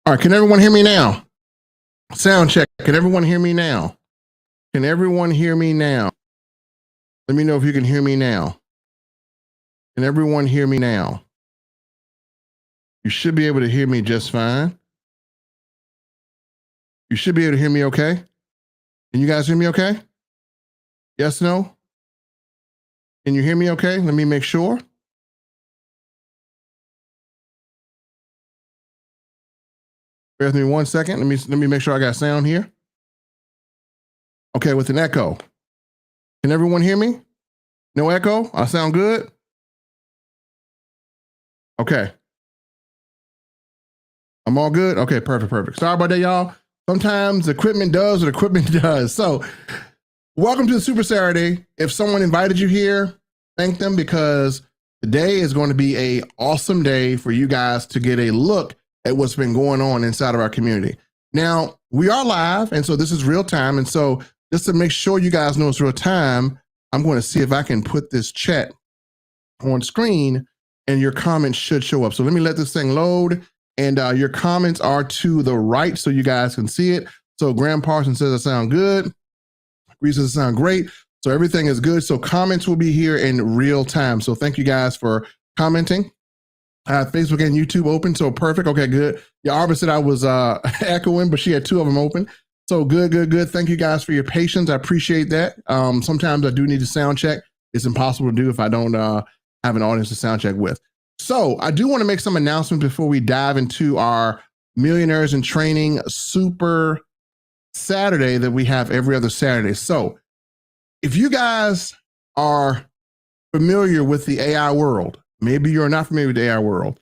All right, can everyone hear me now? Sound check. Can everyone hear me now? Can everyone hear me now? Let me know if you can hear me now. Can everyone hear me now? You should be able to hear me just fine. You should be able to hear me okay. Can you guys hear me okay? Yes, no? Can you hear me okay? Let me make sure. Bear with me 1 second. Let me make sure I got sound here. Okay, with an echo. Can everyone hear me? No echo? I sound good? Okay. I'm all good? Okay, perfect. Sorry about that, y'all. Sometimes equipment does what equipment does. So, welcome to the Super Saturday. If someone invited you here, thank them, because today is going to be an awesome day for you guys to get a look at what's been going on inside of our community. Now, we are live, and so this is real time. And so just to make sure you guys know it's real time, I'm going to see if I can put this chat on screen and your comments should show up. So let me let this thing load, and your comments are to the right so you guys can see it. So Graham Parsons says I sound good. Reese says I sound great. So everything is good. So comments will be here in real time. So thank you guys for commenting. Facebook and YouTube open, so perfect. Okay, good. Yeah, Arba said I was echoing, but she had two of them open. So good. Thank you guys for your patience. I appreciate that. Sometimes I do need to sound check. It's impossible to do if I don't have an audience to sound check with. So I do want to make some announcements before we dive into our Millionaires in Training Super Saturday that we have every other Saturday. So if you guys are familiar with the AI world, maybe you're not familiar with the AI world,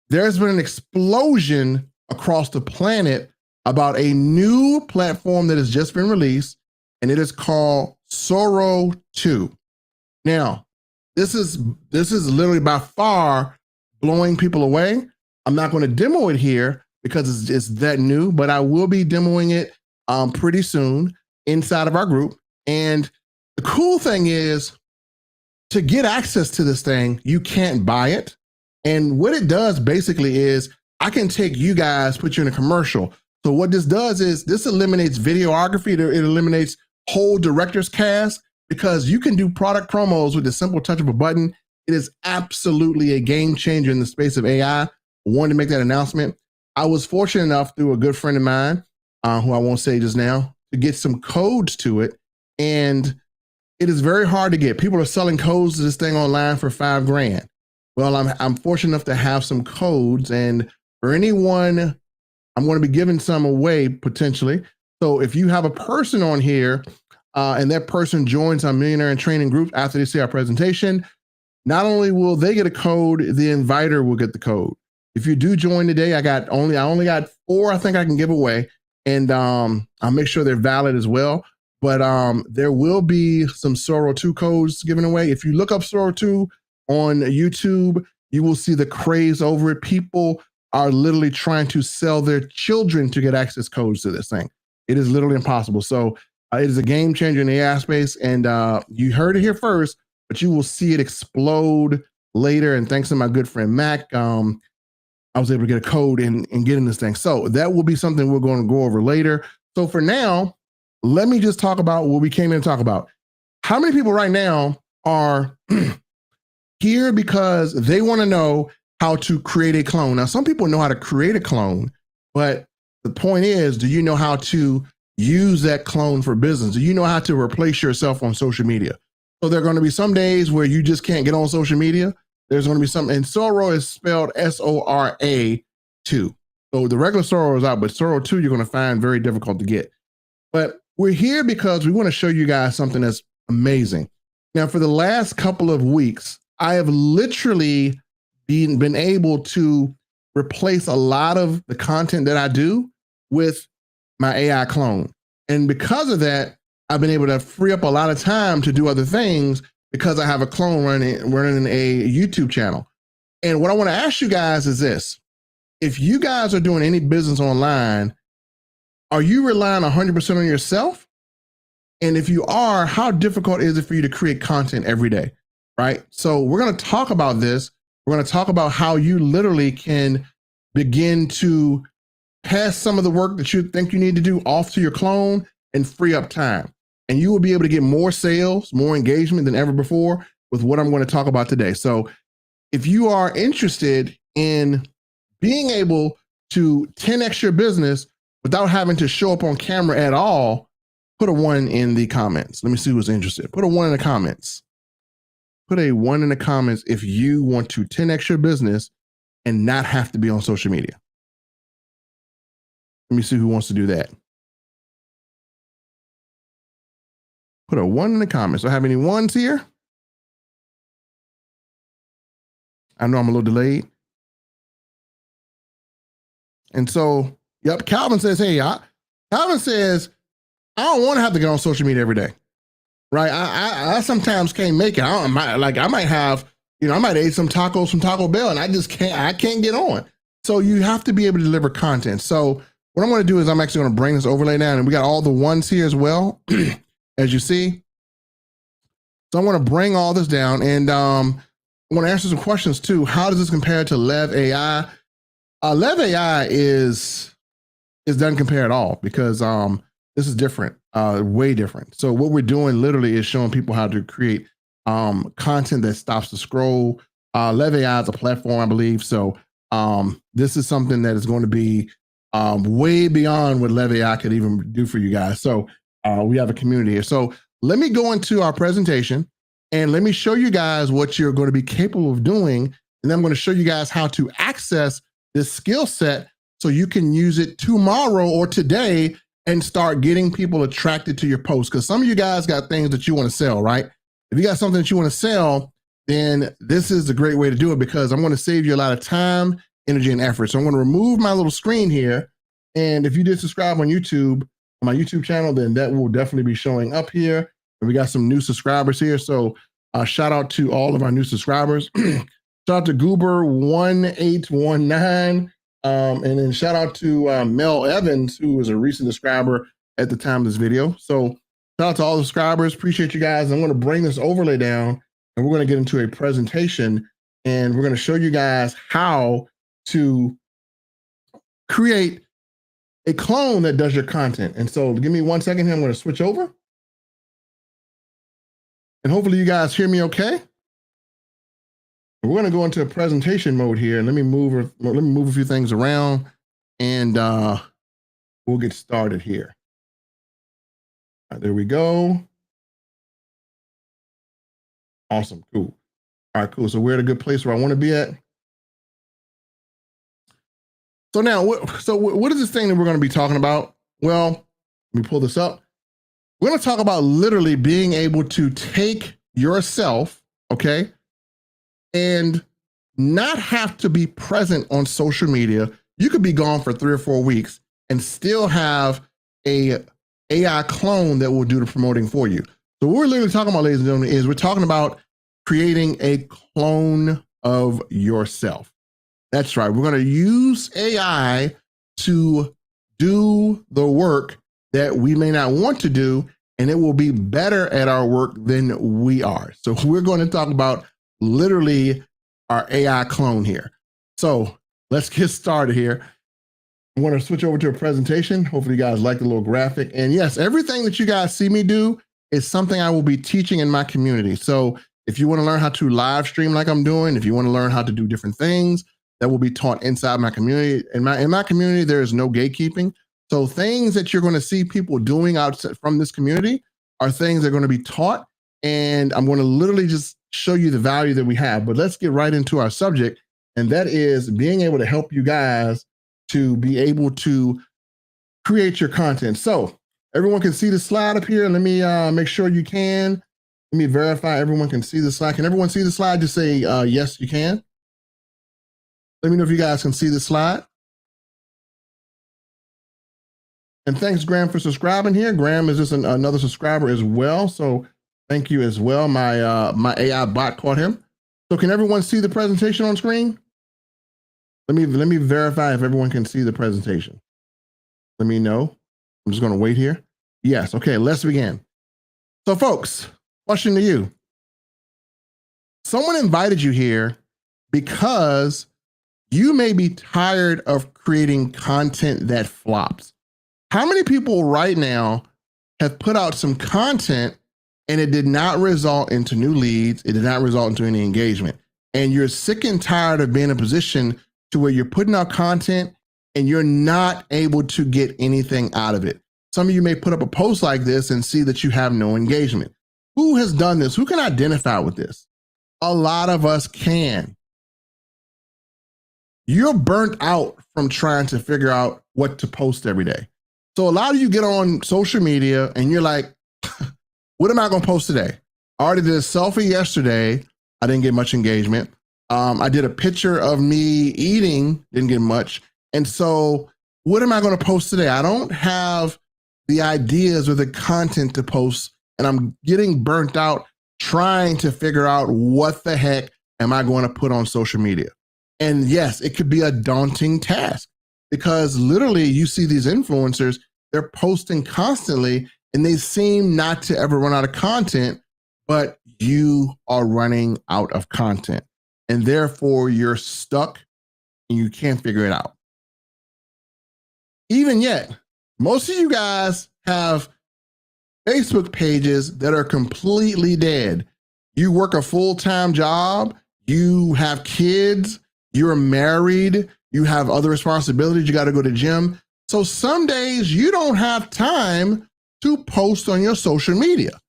there's been an explosion across the planet about a new platform that has just been released, and it is called Sora 2. Now, this is literally by far blowing people away. I'm not going to demo it here because it's that new, but I will be demoing it pretty soon inside of our group. And the cool thing is, to get access to this thing, you can't buy it. And what it does basically is I can take you guys, put you in a commercial. So what this does is this eliminates videography. It eliminates whole director's cast, because you can do product promos with the simple touch of a button. It is absolutely a game changer in the space of AI. I wanted to make that announcement. I was fortunate enough through a good friend of mine, who I won't say just now, to get some codes to it. And it is very hard to get. People are selling codes to this thing online for $5,000. Well, I'm fortunate enough to have some codes, and for anyone, I'm going to be giving some away potentially. So if you have a person on here, and that person joins our Millionaire in Training group after they see our presentation, not only will they get a code, the inviter will get the code. If you do join today, I only got 4 I think I can give away, and I'll make sure they're valid as well. But there will be some Sora 2 codes given away. If you look up Sora 2 on YouTube, you will see the craze over it. People are literally trying to sell their children to get access codes to this thing. It is literally impossible. So it is a game changer in the AI space, and you heard it here first, but you will see it explode later. And thanks to my good friend Mac, I was able to get a code and get in this thing. So that will be something we're going to go over later. So for now, let me just talk about what we came in to talk about. How many people right now are here because they want to know how to create a clone? Now, some people know how to create a clone, but the point is, do you know how to use that clone for business? Do you know how to replace yourself on social media? So there are going to be some days where you just can't get on social media. There's going to be some, and Sora is spelled Sora 2. So the regular Sora is out, but Sora 2 you're going to find very difficult to get. But we're here because we want to show you guys something that's amazing. Now, for the last couple of weeks, I have literally been able to replace a lot of the content that I do with my AI clone. And because of that, I've been able to free up a lot of time to do other things because I have a clone running a YouTube channel. And what I want to ask you guys is this: if you guys are doing any business online, are you relying 100% on yourself? And if you are, how difficult is it for you to create content every day, right? So we're going to talk about this. We're going to talk about how you literally can begin to pass some of the work that you think you need to do off to your clone and free up time. And you will be able to get more sales, more engagement than ever before with what I'm going to talk about today. So if you are interested in being able to 10x your business without having to show up on camera at all, put a 1 in the comments. Let me see who's interested. Put a 1 in the comments. Put a 1 in the comments if you want to 10x your business and not have to be on social media. Let me see who wants to do that. Put a 1 in the comments. Do I have any 1s here? I know I'm a little delayed. And so, yep, Calvin says, hey, Calvin says, I don't want to have to get on social media every day. Right? I sometimes can't make it. I might have, I might eat some tacos from Taco Bell and I can't get on. So you have to be able to deliver content. So what I'm going to do is I'm actually going to bring this overlay down, and we got all the 1s here as well, as you see. So I'm going to bring all this down, and I'm going to answer some questions too. How does this compare to Lev AI? Lev AI doesn't compare at all, because this is different, way different. So what we're doing literally is showing people how to create content that stops the scroll. Lev AI is a platform, I believe. So this is something that is going to be way beyond what Lev AI could even do for you guys. So we have a community here. So let me go into our presentation and let me show you guys what you're going to be capable of doing. And then I'm going to show you guys how to access this skill set so you can use it tomorrow or today and start getting people attracted to your posts. Because some of you guys got things that you want to sell, right? If you got something that you want to sell, then this is a great way to do it, because I'm going to save you a lot of time, energy, and effort. So I'm going to remove my little screen here. And if you did subscribe on YouTube, on my YouTube channel, then that will definitely be showing up here. And we got some new subscribers here. So shout out to all of our new subscribers. Shout out to Goober1819. And then shout out to Mel Evans, who was a recent subscriber at the time of this video. So shout out to all the subscribers. Appreciate you guys. I'm going to bring this overlay down, and we're going to get into a presentation, and we're going to show you guys how to create a clone that does your content. And so give me 1 second here. I'm going to switch over, and hopefully you guys hear me okay. We're going to go into a presentation mode here, and let me move a few things around, and we'll get started here. All right, there we go. Awesome, cool. All right, cool. So we're at a good place where I want to be at. So now, what is this thing that we're going to be talking about? Well, let me pull this up. We're going to talk about literally being able to take yourself, okay, and not have to be present on social media. You could be gone for 3 or 4 weeks and still have a AI clone that will do the promoting for you. So what we're literally talking about, ladies and gentlemen, is we're talking about creating a clone of yourself. That's right. We're going to use AI to do the work that we may not want to do, and it will be better at our work than we are. So we're going to talk about literally our AI clone here. So let's get started here. I'm going to switch over to a presentation. Hopefully you guys like the little graphic. And yes, everything that you guys see me do is something I will be teaching in my community. So if you want to learn how to live stream like I'm doing, if you want to learn how to do different things, that will be taught inside my community. In my community, there is no gatekeeping. So things that you're going to see people doing outside from this community are things that are going to be taught. And I'm going to literally just show you the value that we have. But let's get right into our subject. And that is being able to help you guys to be able to create your content. So everyone can see the slide up here. Let me make sure you can. Let me verify everyone can see the slide. Can everyone see the slide? Just say, yes, you can. Let me know if you guys can see the slide. And thanks, Graham, for subscribing here. Graham is just another subscriber as well. So thank you as well. My AI bot caught him. So can everyone see the presentation on screen? Let me verify if everyone can see the presentation. Let me know. I'm just going to wait here. Yes. Okay, let's begin. So folks, question to you. Someone invited you here because You may be tired of creating content that flops. How many people right now have put out some content and it did not result into new leads? It did not result into any engagement. And you're sick and tired of being in a position to where you're putting out content and you're not able to get anything out of it. Some of you may put up a post like this and see that you have no engagement. Who has done this? Who can identify with this? A lot of us can. You're burnt out from trying to figure out what to post every day. So a lot of you get on social media and you're like, what am I going to post today? I already did a selfie yesterday. I didn't get much engagement. I did a picture of me eating, didn't get much. And so what am I going to post today? I don't have the ideas or the content to post, and I'm getting burnt out trying to figure out what the heck am I going to put on social media. And yes, it could be a daunting task because literally you see these influencers, they're posting constantly and they seem not to ever run out of content, but you are running out of content. And therefore you're stuck and you can't figure it out. Even yet, most of you guys have Facebook pages that are completely dead. You work a full-time job, you have kids, you're married, you have other responsibilities, you got to go to the gym. So some days you don't have time to post on your social media.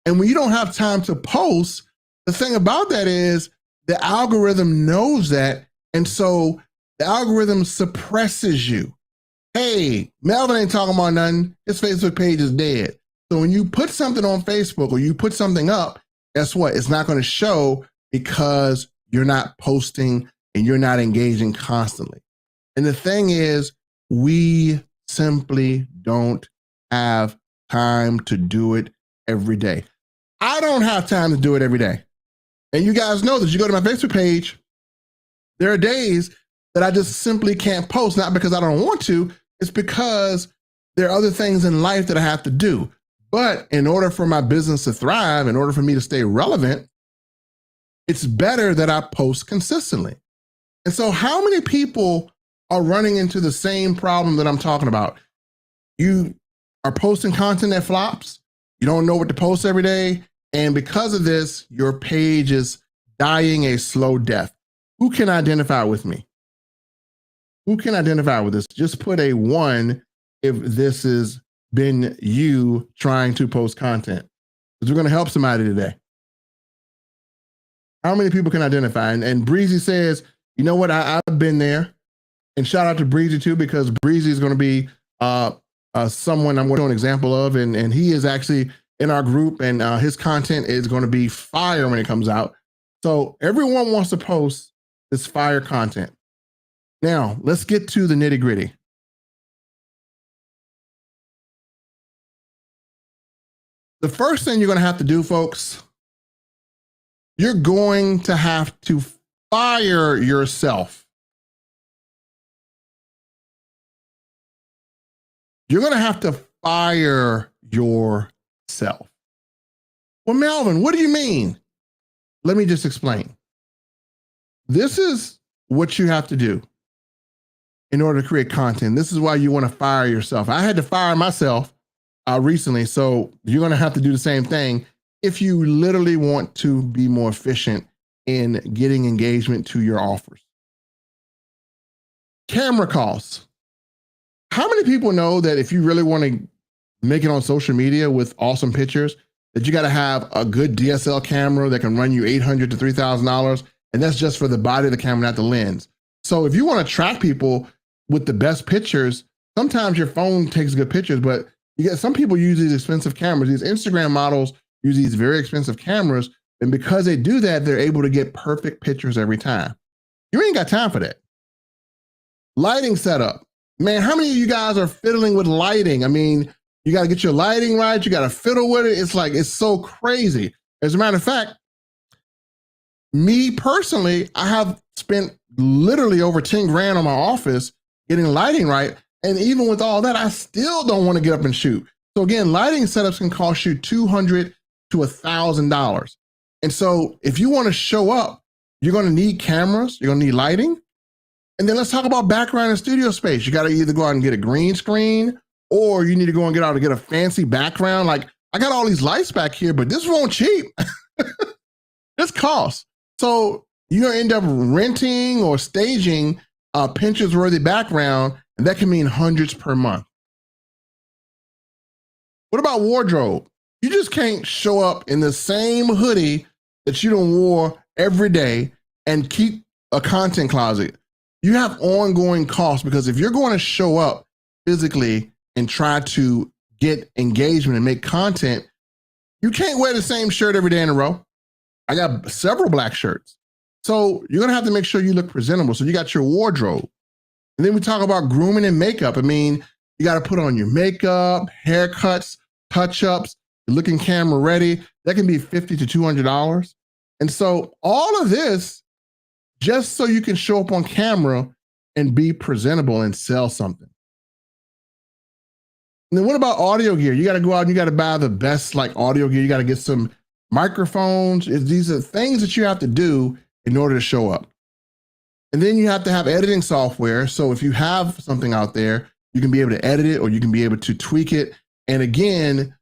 And when you don't have time to post, the thing about that is the algorithm knows that. And so the algorithm suppresses you. Hey, Melvin ain't talking about nothing. His Facebook page is dead. So when you put something on Facebook or you put something up, guess what? It's not going to show because you're not posting and you're not engaging constantly. And the thing is, we simply don't have time to do it every day. I don't have time to do it every day. And you guys know that you go to my Facebook page, there are days that I just simply can't post, not because I don't want to, it's because there are other things in life that I have to do. But in order for my business to thrive, in order for me to stay relevant, it's better that I post consistently. And so how many people are running into the same problem that I'm talking about? You are posting content that flops. You don't know what to post every day. And because of this, your page is dying a slow death. Who can identify with me? Who can identify with this? Just put a 1 if this has been you trying to post content. Because we're going to help somebody today. How many people can identify? And Breezy says, you know what? I've been there. And shout out to Breezy too, because Breezy is going to be someone I'm going to show an example of. And he is actually in our group, and his content is going to be fire when it comes out. So everyone wants to post this fire content. Now, let's get to the nitty gritty. The first thing you're going to have to do, folks, you're going to have to fire yourself. You're going to have to fire yourself. Well, Melvin, what do you mean? Let me just explain. This is what you have to do in order to create content. This is why you want to fire yourself. I had to fire myself recently, so you're going to have to do the same thing if you literally want to be more efficient in getting engagement to your offers. Camera costs. How many people know that if you really want to make it on social media with awesome pictures, that you got to have a good DSL camera that can run you $800 to $3,000, and that's just for the body of the camera, not the lens. So if you want to track people with the best pictures, sometimes your phone takes good pictures, but you get some people use these expensive cameras. These Instagram models use these very expensive cameras, and because they do that, they're able to get perfect pictures every time. You ain't got time for that. Lighting setup. Man, how many of you guys are fiddling with lighting? I mean, you got to get your lighting right. You got to fiddle with it. It's like, it's so crazy. As a matter of fact, me personally, I have spent literally over 10 grand on my office getting lighting right. And even with all that, I still don't want to get up and shoot. So again, lighting setups can cost you $200 to $1,000. And so if you want to show up, you're going to need cameras, you're going to need lighting. And then let's talk about background and studio space. You got to either go out and get a green screen, or you need to go and get out and get a fancy background. Like, I got all these lights back here, but this won't cheap. This costs. So you're going to end up renting or staging a Pinterest-worthy background, and that can mean hundreds per month. What about wardrobe? You just can't show up in the same hoodie that you don't wore every day and keep a content closet. You have ongoing costs, because if you're going to show up physically and try to get engagement and make content, you can't wear the same shirt every day in a row. I got several black shirts. So you're going to have to make sure you look presentable. So you got your wardrobe. And then we talk about grooming and makeup. I mean, you got to put on your makeup, haircuts, touch-ups, looking camera ready. That can be $50 to $200. And so all of this, just so you can show up on camera and be presentable and sell something. And then what about audio gear? You got to go out and you got to buy the best like audio gear. You got to get some microphones. These are things that you have to do in order to show up. And then you have to have editing software. So if you have something out there, you can be able to edit it, or you can be able to tweak it. And again,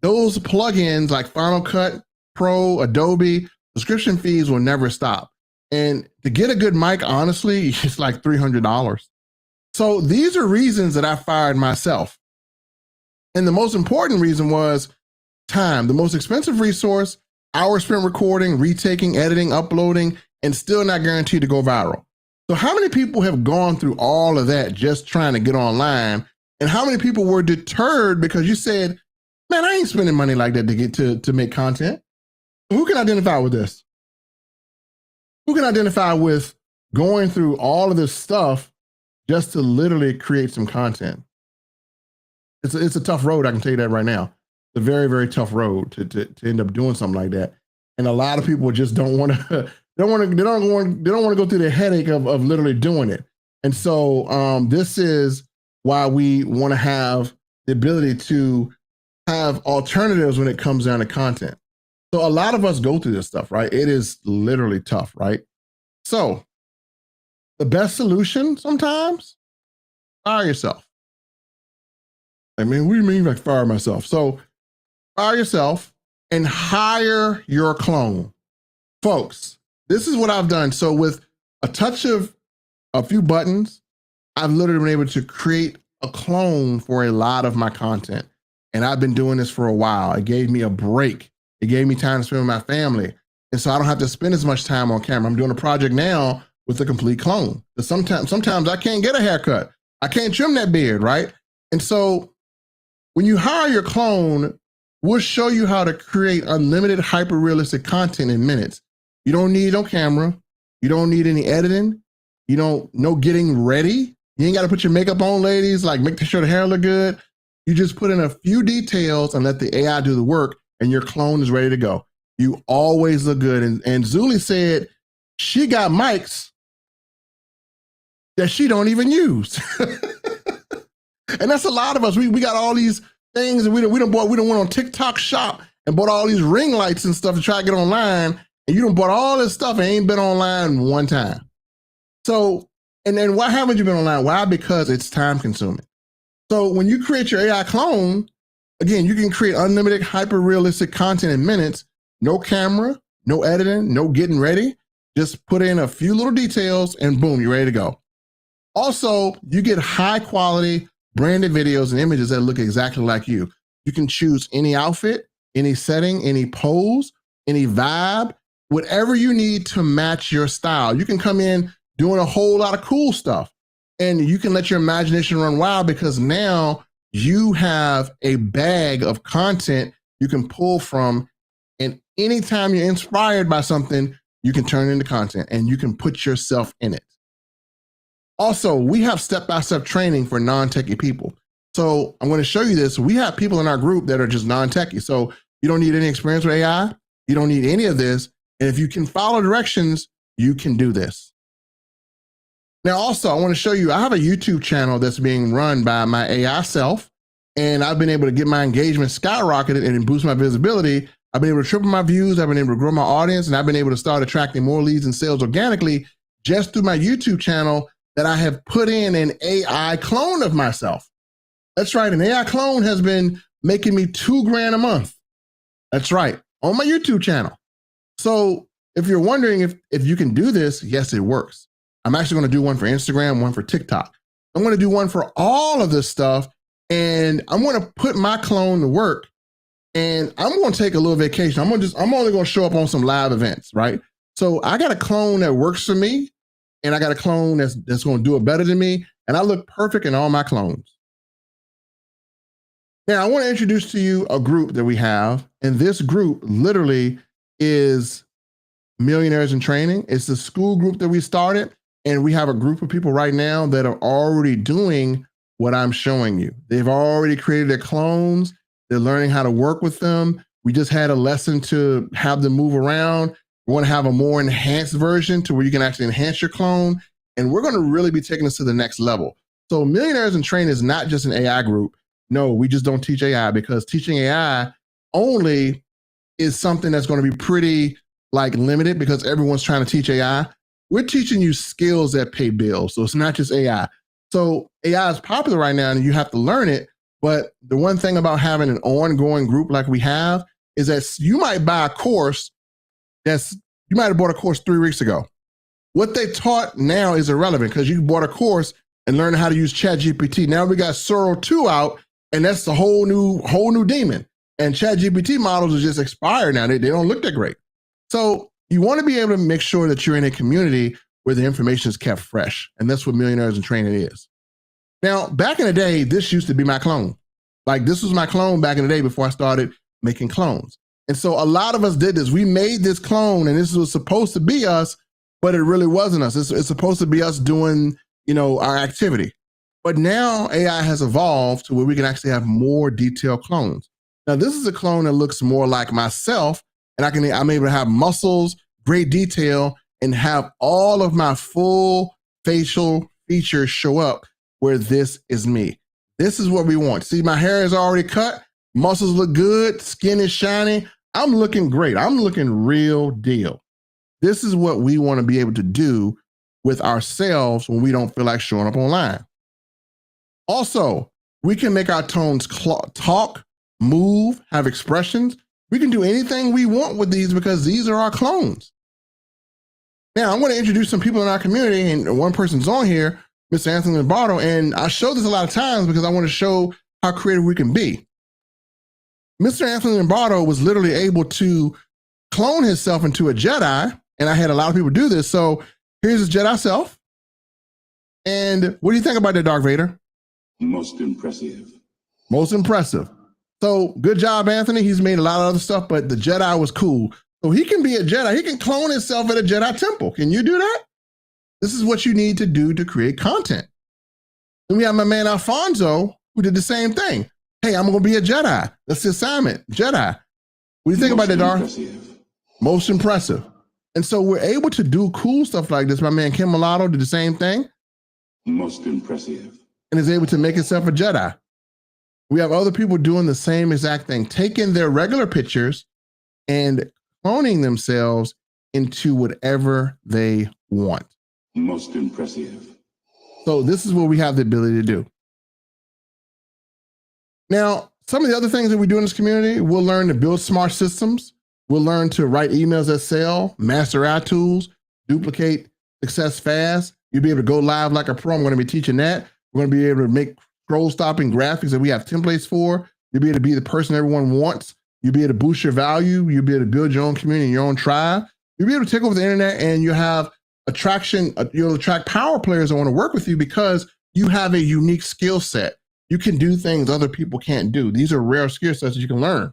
those plugins like Final Cut Pro, Adobe, subscription fees will never stop. And to get a good mic, honestly, it's like $300. So these are reasons that I fired myself. And the most important reason was time. The most expensive resource, hours spent recording, retaking, editing, uploading, and still not guaranteed to go viral. So how many people have gone through all of that just trying to get online? And how many people were deterred because you said, man, I ain't spending money like that to get to make content? Who can identify with this? Who can identify with going through all of this stuff just to literally create some content? It's a tough road, I can tell you that right now. It's a very, very tough road to end up doing something like that. And a lot of people just don't want to go through the headache of literally doing it. And so this is why we want to have the ability to have alternatives when it comes down to content. So a lot of us go through this stuff, right? It is literally tough, right? So the best solution sometimes, fire yourself. I mean, what do you mean like fire myself? So fire yourself and hire your clone. Folks, this is what I've done. So with a touch of a few buttons, I've literally been able to create a clone for a lot of my content. And I've been doing this for a while. It gave me a break. It gave me time to spend with my family. And so I don't have to spend as much time on camera. I'm doing a project now with a complete clone. But sometimes I can't get a haircut. I can't trim that beard, right? And so when you hire your clone, we'll show you how to create unlimited hyper-realistic content in minutes. You don't need no camera. You don't need any editing. You don't no getting ready. You ain't got to put your makeup on, ladies, like make sure the hair look good. You just put in a few details and let the AI do the work, and your clone is ready to go. You always look good. And Zuli said she got mics that she don't even use. And that's a lot of us. We got all these things, and we don't went on TikTok shop and bought all these ring lights and stuff to try to get online. And you done bought all this stuff and ain't been online one time. So, and then why haven't you been online? Why? Because it's time consuming. So when you create your AI clone, again, you can create unlimited hyper realistic content in minutes. No camera, no editing, no getting ready. Just put in a few little details and boom, you're ready to go. Also, you get high quality branded videos and images that look exactly like you. You can choose any outfit, any setting, any pose, any vibe, whatever you need to match your style. You can come in doing a whole lot of cool stuff, and you can let your imagination run wild, because now you have a bag of content you can pull from, and anytime you're inspired by something, you can turn it into content and you can put yourself in it. Also, we have step-by-step training for non-techie people. So I'm going to show you this. We have people in our group that are just non-techie. So you don't need any experience with AI. You don't need any of this. And if you can follow directions, you can do this. Now, also, I want to show you, I have a YouTube channel that's being run by my AI self, and I've been able to get my engagement skyrocketed and boost my visibility. I've been able to triple my views. I've been able to grow my audience, and I've been able to start attracting more leads and sales organically just through my YouTube channel that I have put in an AI clone of myself. That's right. An AI clone has been making me $2,000 a month. That's right. On my YouTube channel. So if you're wondering if you can do this, yes, it works. I'm actually going to do one for Instagram, one for TikTok. I'm going to do one for all of this stuff. And I'm going to put my clone to work. And I'm going to take a little vacation. I'm only going to show up on some live events, right? So I got a clone that works for me, and I got a clone that's going to do it better than me. And I look perfect in all my clones. Now, I want to introduce to you a group that we have. And this group literally is Millionaires in Training. It's the school group that we started. And we have a group of people right now that are already doing what I'm showing you. They've already created their clones. They're learning how to work with them. We just had a lesson to have them move around. We want to have a more enhanced version to where you can actually enhance your clone. And we're going to really be taking this to the next level. So Millionaires in Training is not just an AI group. No, we just don't teach AI, because teaching AI only is something that's going to be pretty limited, because everyone's trying to teach AI. We're teaching you skills that pay bills. So it's not just AI. So AI is popular right now and you have to learn it. But the one thing about having an ongoing group like we have is that you might buy a course you might have bought a course 3 weeks ago. What they taught now is irrelevant, because you bought a course and learned how to use ChatGPT. Now we got Sora 2 out, and that's the whole new demon. And ChatGPT models are just expired now. They don't look that great. So you want to be able to make sure that you're in a community where the information is kept fresh. And that's what Millionaires in Training is. Now, back in the day, this used to be my clone. This was my clone back in the day before I started making clones. And so a lot of us did this. We made this clone, and this was supposed to be us, but it really wasn't us. It's supposed to be us doing, our activity. But now AI has evolved to where we can actually have more detailed clones. Now, this is a clone that looks more like myself, and I'm able to have muscles, great detail, and have all of my full facial features show up where this is me. This is what we want. See, my hair is already cut. Muscles look good. Skin is shiny. I'm looking great. I'm looking real deal. This is what we want to be able to do with ourselves when we don't feel like showing up online. Also, we can make our tones talk, move, have expressions. We can do anything we want with these because these are our clones. Now, I'm going to introduce some people in our community, and one person's on here, Mr. Anthony Lombardo, and I show this a lot of times because I want to show how creative we can be. Mr. Anthony Lombardo was literally able to clone himself into a Jedi, and I had a lot of people do this. So here's his Jedi self. And what do you think about that, Darth Vader? Most impressive. Most impressive. So good job, Anthony. He's made a lot of other stuff, but the Jedi was cool. So he can be a Jedi. He can clone himself at a Jedi temple. Can you do that? This is what you need to do to create content. Then we have my man Alfonso, who did the same thing. Hey, I'm going to be a Jedi. That's the assignment, Jedi. What do you think about that, Darth? Most impressive. And so we're able to do cool stuff like this. My man Kim Mulatto did the same thing. Most impressive. And is able to make himself a Jedi. We have other people doing the same exact thing, taking their regular pictures and cloning themselves into whatever they want. Most impressive. So this is what we have the ability to do. Now, some of the other things that we do in this community, we'll learn to build smart systems. We'll learn to write emails that sell, master our tools, duplicate success fast. You'll be able to go live like a pro. I'm going to be teaching that. We're going to be able to make scroll stopping graphics that we have templates for. You'll be able to be the person everyone wants. You'll be able to boost your value. You'll be able to build your own community, your own tribe. You'll be able to take over the internet, and you have attraction. You'll attract power players that want to work with you because you have a unique skill set. You can do things other people can't do. These are rare skill sets that you can learn.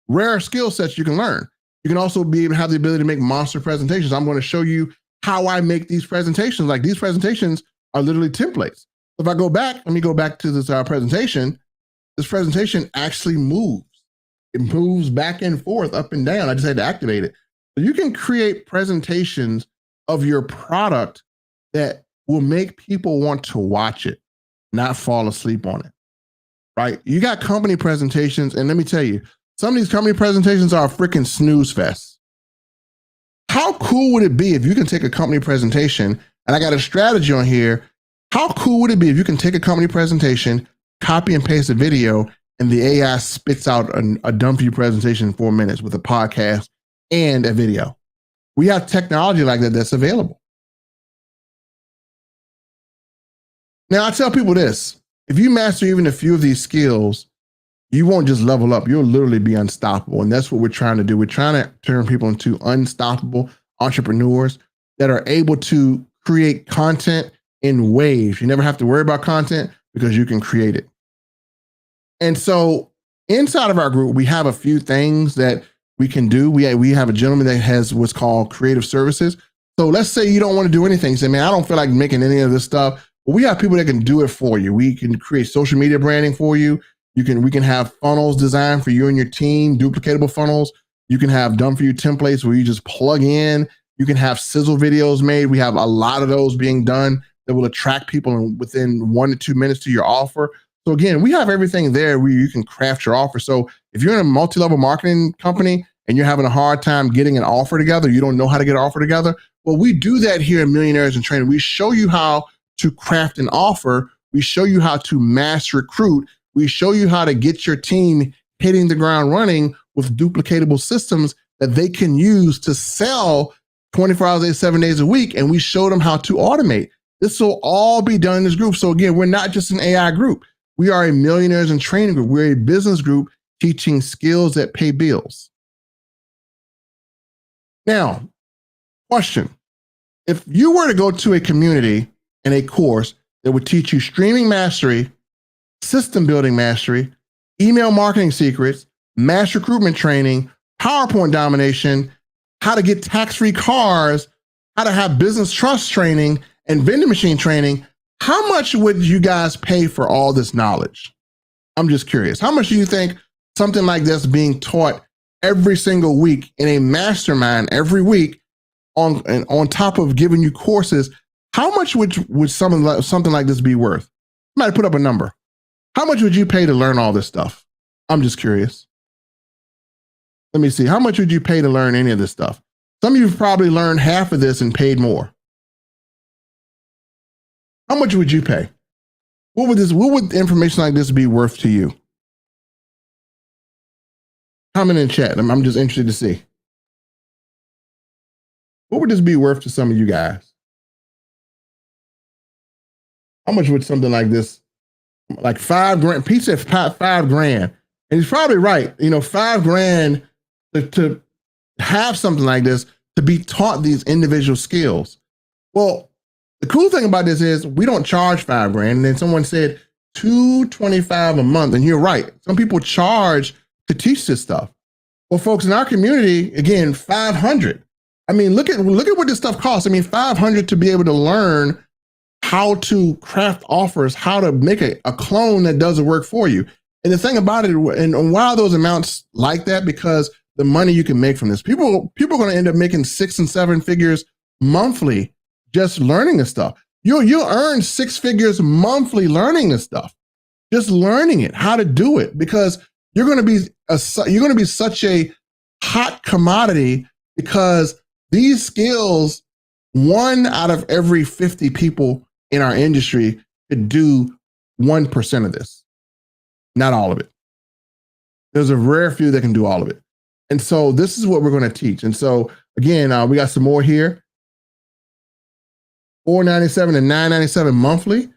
Rare skill sets you can learn. You can also be able to have the ability to make monster presentations. I'm going to show you how I make these presentations. Like, these presentations are literally templates. If I go back, let me go back to this presentation. This presentation actually moves. It moves back and forth, up and down. I just had to activate it. So you can create presentations of your product that will make people want to watch it, not fall asleep on it, right? You got company presentations, and let me tell you, some of these company presentations are a freaking snooze fest. How cool would it be if you can take a company presentation, and I got a strategy on here. How cool would it be if you can take a company presentation, copy and paste a video, and the AI spits out a done for you presentation in 4 minutes with a podcast and a video? We have technology like that that's available. Now, I tell people this: if you master even a few of these skills, you won't just level up, you'll literally be unstoppable. And that's what we're trying to do. We're trying to turn people into unstoppable entrepreneurs that are able to create content in waves. You never have to worry about content because you can create it. And so inside of our group, we have a few things that we can do. We have a gentleman that has what's called creative services. So let's say you don't want to do anything. Say, man, I don't feel like making any of this stuff. Well, we have people that can do it for you. We can create social media branding for you. We can have funnels designed for you and your team, duplicatable funnels. You can have done for you templates where you just plug in. You can have sizzle videos made. We have a lot of those being done that will attract people within 1 to 2 minutes to your offer. So again, we have everything there where you can craft your offer. So if you're in a multi-level marketing company and you're having a hard time getting an offer together, you don't know how to get an offer together. Well, we do that here in Millionaires in Training. We show you how to craft an offer. We show you how to mass recruit. We show you how to get your team hitting the ground running with duplicatable systems that they can use to sell 24 hours a day, 7 days a week. And we show them how to automate. This will all be done in this group. So again, we're not just an AI group. We are a Millionaires in Training group. We're a business group teaching skills that pay bills. Now, question. If you were to go to a community and a course that would teach you streaming mastery, system building mastery, email marketing secrets, mass recruitment training, PowerPoint domination, how to get tax-free cars, how to have business trust training, and vending machine training, how much would you guys pay for all this knowledge? I'm just curious. How much do you think something like this being taught every single week in a mastermind every week on top of giving you courses, how much would something like this be worth? You might put up a number. How much would you pay to learn all this stuff? I'm just curious. Let me see. How much would you pay to learn any of this stuff? Some of you have probably learned half of this and paid more. How much would you pay? What would information like this be worth to you? Comment in chat. I'm just interested to see. What would this be worth to some of you guys? How much would something like this, like $5,000? Pete said $5,000, and he's probably right. You know, $5,000 to have something like this, to be taught these individual skills. Well, the cool thing about this is we don't charge $5,000. And then someone said $225 a month, and you're right. Some people charge to teach this stuff. Well, folks, in our community, again, $500. I mean, look at what this stuff costs. I mean, $500 to be able to learn how to craft offers, how to make a clone that does the work for you. And the thing about it, and why are those amounts like that? Because the money you can make from this, people are going to end up making 6 and 7 figures monthly just learning this stuff. You'll earn 6 figures monthly learning this stuff, just learning it, how to do it, because you're going to be such a hot commodity, because these skills, 1 out of every 50 people in our industry could do 1% of this, not all of it. There's a rare few that can do all of it. And so this is what we're going to teach. And so again, we got some more here. $497 and $997 monthly,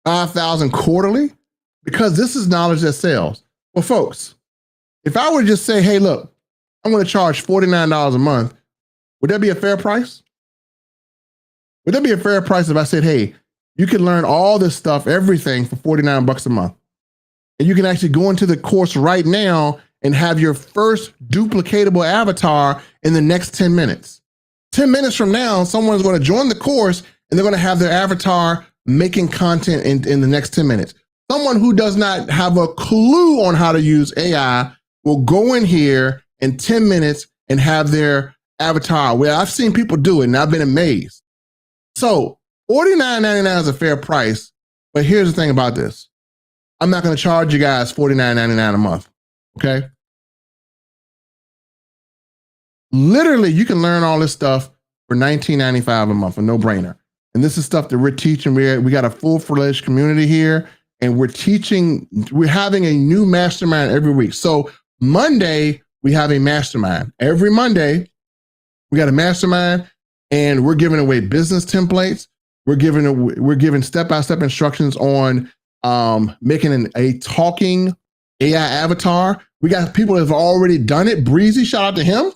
$5,000 quarterly, because this is knowledge that sells. Well, folks, if I were to just say, hey, look, I'm going to charge $49 a month, would that be a fair price? Would that be a fair price if I said, hey, you can learn all this stuff, everything for $49 a month, and you can actually go into the course right now and have your first duplicatable avatar in the next 10 minutes. 10 minutes from now, someone's going to join the course and they're going to have their avatar making content in the next 10 minutes. Someone who does not have a clue on how to use AI will go in here in 10 minutes and have their avatar. Well, I've seen people do it and I've been amazed. So $49.99 is a fair price, but here's the thing about this. I'm not going to charge you guys $49.99 a month, okay? Literally, you can learn all this stuff for $19.95 a month, a no-brainer. And this is stuff that we're teaching. We got a full-fledged community here, and we're having a new mastermind every week. So Monday, we have a mastermind. Every Monday, we got a mastermind, and we're giving away business templates. We're giving step-by-step instructions on making a talking AI avatar. We got people that have already done it. Breezy, shout out to him.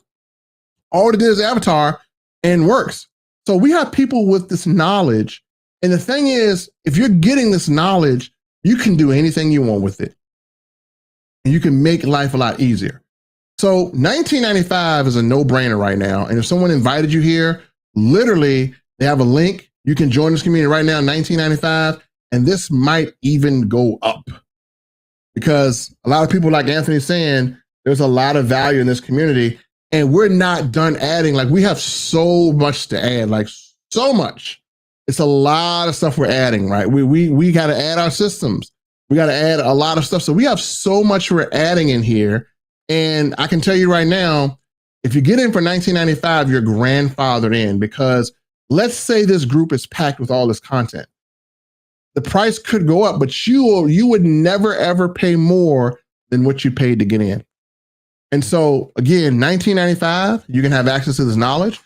Already did his avatar and works. So we have people with this knowledge. And the thing is, if you're getting this knowledge, you can do anything you want with it. And you can make life a lot easier. So $19.95 is a no-brainer right now. And if someone invited you here, literally, they have a link. You can join this community right now, $19.95. And this might even go up. Because a lot of people, like Anthony saying, there's a lot of value in this community. And we're not done adding. Like, we have so much to add, like so much. It's a lot of stuff we're adding, right? We got to add our systems. We got to add a lot of stuff. So we have so much we're adding in here. And I can tell you right now, if you get in for $19.95, you're grandfathered in, because let's say this group is packed with all this content. The price could go up, but you would never, ever pay more than what you paid to get in. And so again, $19.95, you can have access to this knowledge.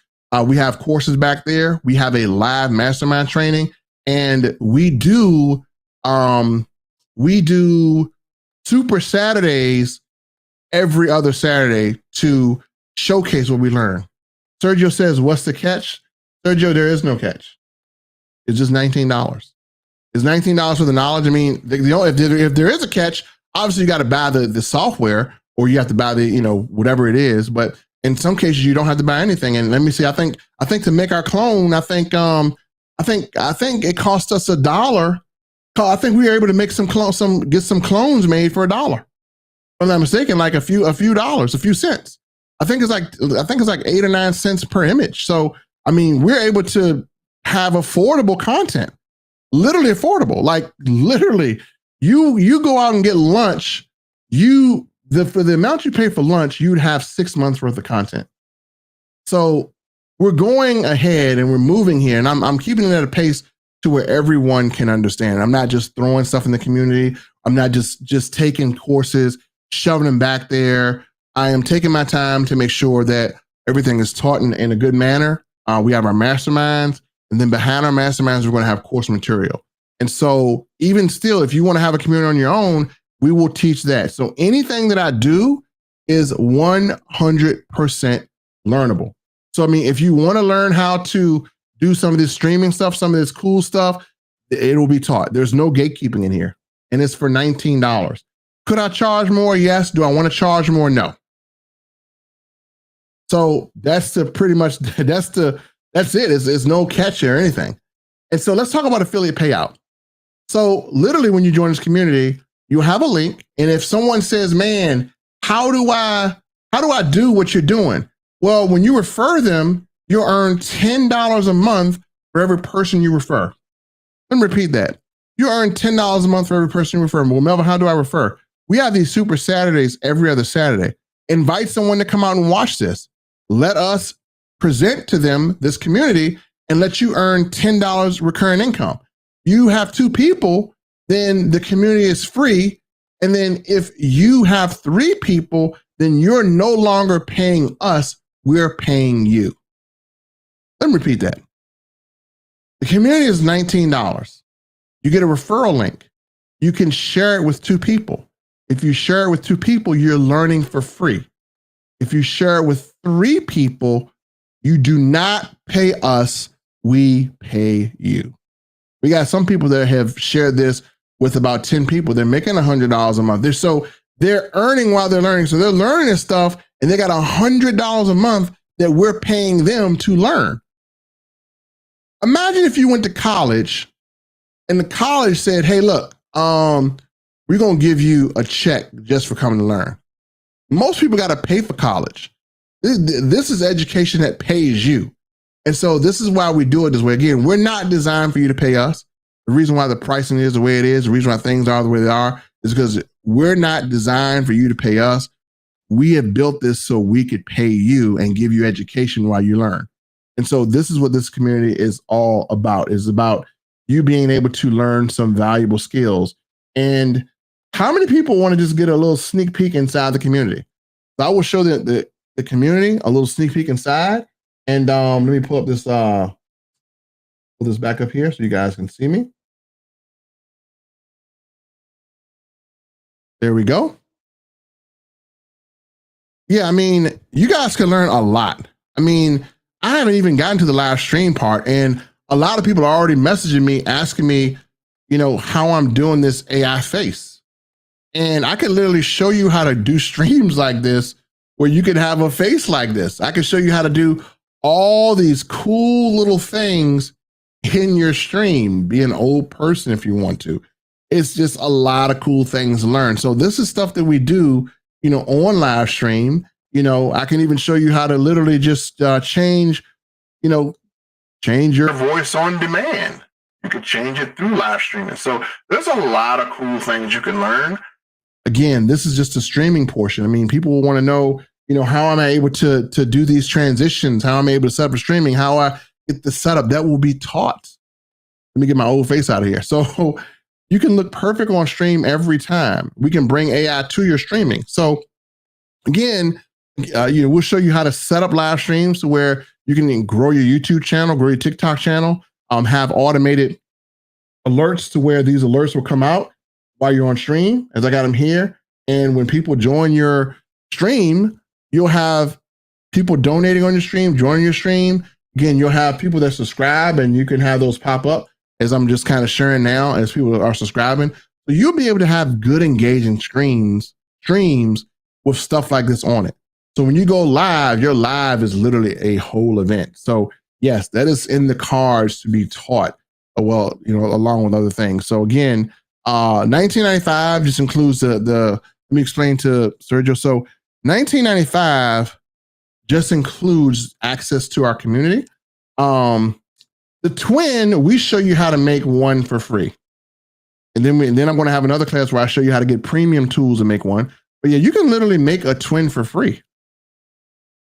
We have courses back there. We have a live mastermind training, and we do Super Saturdays every other Saturday to showcase what we learn. Sergio says, what's the catch? Sergio, there is no catch. It's just $19. It's $19 for the knowledge. I mean, if there is a catch, obviously you got to buy the software, or you have to buy the, whatever it is. But in some cases, you don't have to buy anything. And let me see, I think to make our clone, I think it cost us $1. I think we were able to make get some clones made for $1. If I'm not mistaken, like a few dollars, a few cents. I think it's like 8 or 9 cents per image. So I mean, we're able to have affordable content, literally affordable. Like literally, you go out and get lunch. For the amount you pay for lunch, you'd have 6 months worth of content. So we're going ahead and we're moving here, and I'm keeping it at a pace to where everyone can understand. I'm not just throwing stuff in the community. I'm not just taking courses, shoving them back there. I am taking my time to make sure that everything is taught in a good manner. We have our masterminds, and then behind our masterminds, we're going to have course material. And so even still, if you want to have a community on your own, we will teach that. So anything that I do is 100% learnable. So, I mean, if you want to learn how to do some of this streaming stuff, some of this cool stuff, it will be taught. There's no gatekeeping in here. And it's for $19. Could I charge more? Yes. Do I want to charge more? No. So that's it. It's no catch or anything. And so let's talk about affiliate payout. So literally, when you join this community, you have a link. And if someone says, man, how do I do what you're doing? Well, when you refer them, you'll earn $10 a month for every person you refer. Let me repeat that. You earn $10 a month for every person you refer. Well, Melvin, how do I refer? We have these Super Saturdays every other Saturday. Invite someone to come out and watch this. Let us present to them this community and let you earn $10 recurring income. You have 2 people, then the community is free. And then if you have 3 people, then you're no longer paying us, we're paying you. Let me repeat that. The community is $19. You get a referral link. You can share it with 2 people. If you share it with 2 people, you're learning for free. If you share it with 3 people, you do not pay us, we pay you. We got some people that have shared this with about 10 people. They're making $100 a month. They're earning while they're learning. So they're learning this stuff, and they got $100 a month that we're paying them to learn. Imagine if you went to college and the college said, hey, look, we're going to give you a check just for coming to learn. Most people got to pay for college. This is education that pays you. And so this is why we do it this way. Again, we're not designed for you to pay us. The reason why the pricing is the way it is, the reason why things are the way they are, is because we're not designed for you to pay us. we have built this so we could pay you and give you education while you learn. And so this is what this community is all about. It's about you being able to learn some valuable skills. And how many people want to just get a little sneak peek inside the community? So I will show the community a little sneak peek inside. And let me pull up this back up here so you guys can see me. There we go. Yeah, I mean, you guys can learn a lot. I mean, I haven't even gotten to the live stream part, and a lot of people are already messaging me, asking me, how I'm doing this AI face. And I can literally show you how to do streams like this, where you can have a face like this. I can show you how to do all these cool little things in your stream. Be an old person if you want to. It's just a lot of cool things to learn. So this is stuff that we do, on live stream. I can even show you how to literally just change your voice on demand. You can change it through live streaming. So there's a lot of cool things you can learn. Again, this is just the streaming portion. I mean, people will want to know, how am I able to do these transitions? How am I able to set up streaming? How I get the setup that will be taught. Let me get my old face out of here. So you can look perfect on stream every time. We can bring AI to your streaming. So again, we'll show you how to set up live streams to where you can grow your YouTube channel, grow your TikTok channel, have automated alerts to where these alerts will come out while you're on stream, as I got them here. And when people join your stream, you'll have people donating on your stream, joining your stream. Again, you'll have people that subscribe, and you can have those pop up, as I'm just kind of sharing now as people are subscribing. So you'll be able to have good engaging streams with stuff like this on it. So when you go live, your live is literally a whole event. So yes, that is in the cards to be taught, along with other things. So again, $19.95 just includes the let me explain to Sergio. So $19.95 just includes access to our community. The twin, we show you how to make one for free. And then I'm going to have another class where I show you how to get premium tools to make one. But yeah, you can literally make a twin for free.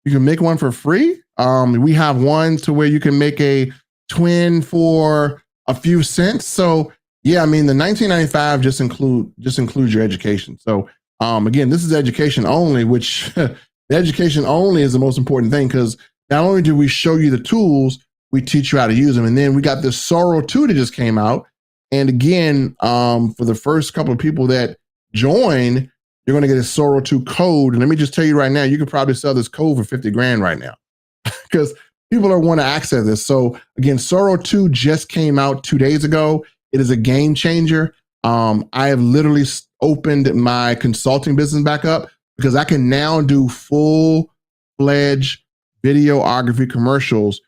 You can make one for free. We have one to where you can make a twin for a few cents. So yeah, I mean, the $19.95 just includes your education. So again, this is education only, which the education only is the most important thing, because not only do we show you the tools, we teach you how to use them. And then we got this Soro 2 that just came out. And again, for the first couple of people that join, you're going to get a Soro 2 code. And let me just tell you right now, you could probably sell this code for 50 grand right now because people are want to access this. So again, Soro 2 just came out 2 days ago. It is a game changer. I have literally opened my consulting business back up because I can now do full-fledged videography commercials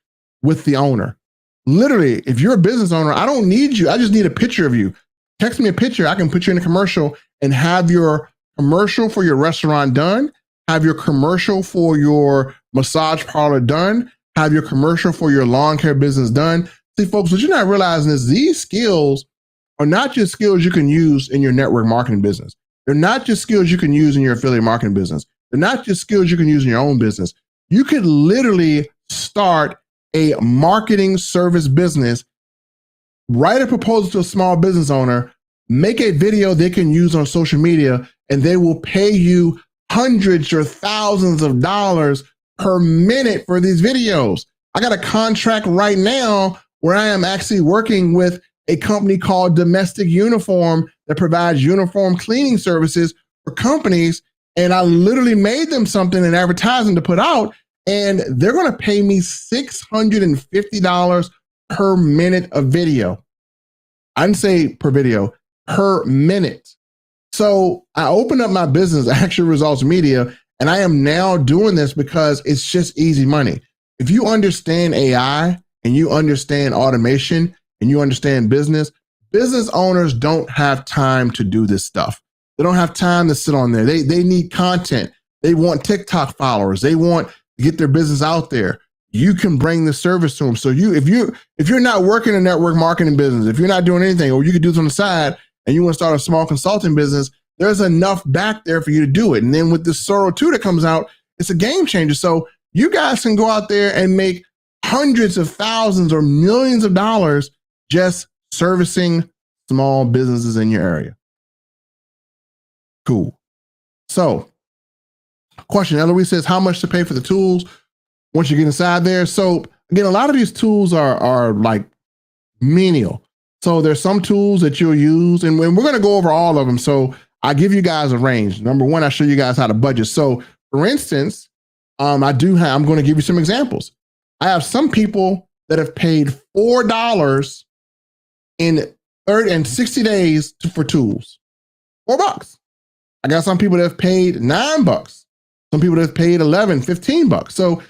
with the owner. Literally, if you're a business owner, I don't need you. I just need a picture of you. Text me a picture. I can put you in a commercial and have your commercial for your restaurant done, have your commercial for your massage parlor done, have your commercial for your lawn care business done. See, folks, what you're not realizing is these skills are not just skills you can use in your network marketing business. They're not just skills you can use in your affiliate marketing business. They're not just skills you can use in your own business. You could literally start a marketing service business, write a proposal to a small business owner, make a video they can use on social media, and they will pay you hundreds or thousands of dollars per minute for these videos. I got a contract right now where I am actually working with a company called Domestic Uniform that provides uniform cleaning services for companies. And I literally made them something, an advertising to put out, and they're going to pay me $650 per minute of video. I didn't say per video, per minute. So I opened up my business, Action Results Media, and I am now doing this because it's just easy money. If you understand AI and you understand automation and you understand business owners don't have time to do this stuff. They don't have time to sit on there. They need content. They want TikTok followers. They want to get their business out there. You can bring the service to them. So if you're not working a network marketing business, if you're not doing anything, or you could do this on the side and you want to start a small consulting business, there's enough back there for you to do it. And then with this Soro 2 that comes out, it's a game changer. So you guys can go out there and make hundreds of thousands or millions of dollars just servicing small businesses in your area. Cool. So, question, Eloise says, how much to pay for the tools once you get inside there? So, again, a lot of these tools are like menial. So, there's some tools that you'll use, and we're going to go over all of them. So, I give you guys a range. Number one, I show you guys how to budget. So, for instance, I'm going to give you some examples. I have some people that have paid $4 in 30 and 60 days for tools. $4. I got some people that have paid $9. Some people that have paid $11, $15. So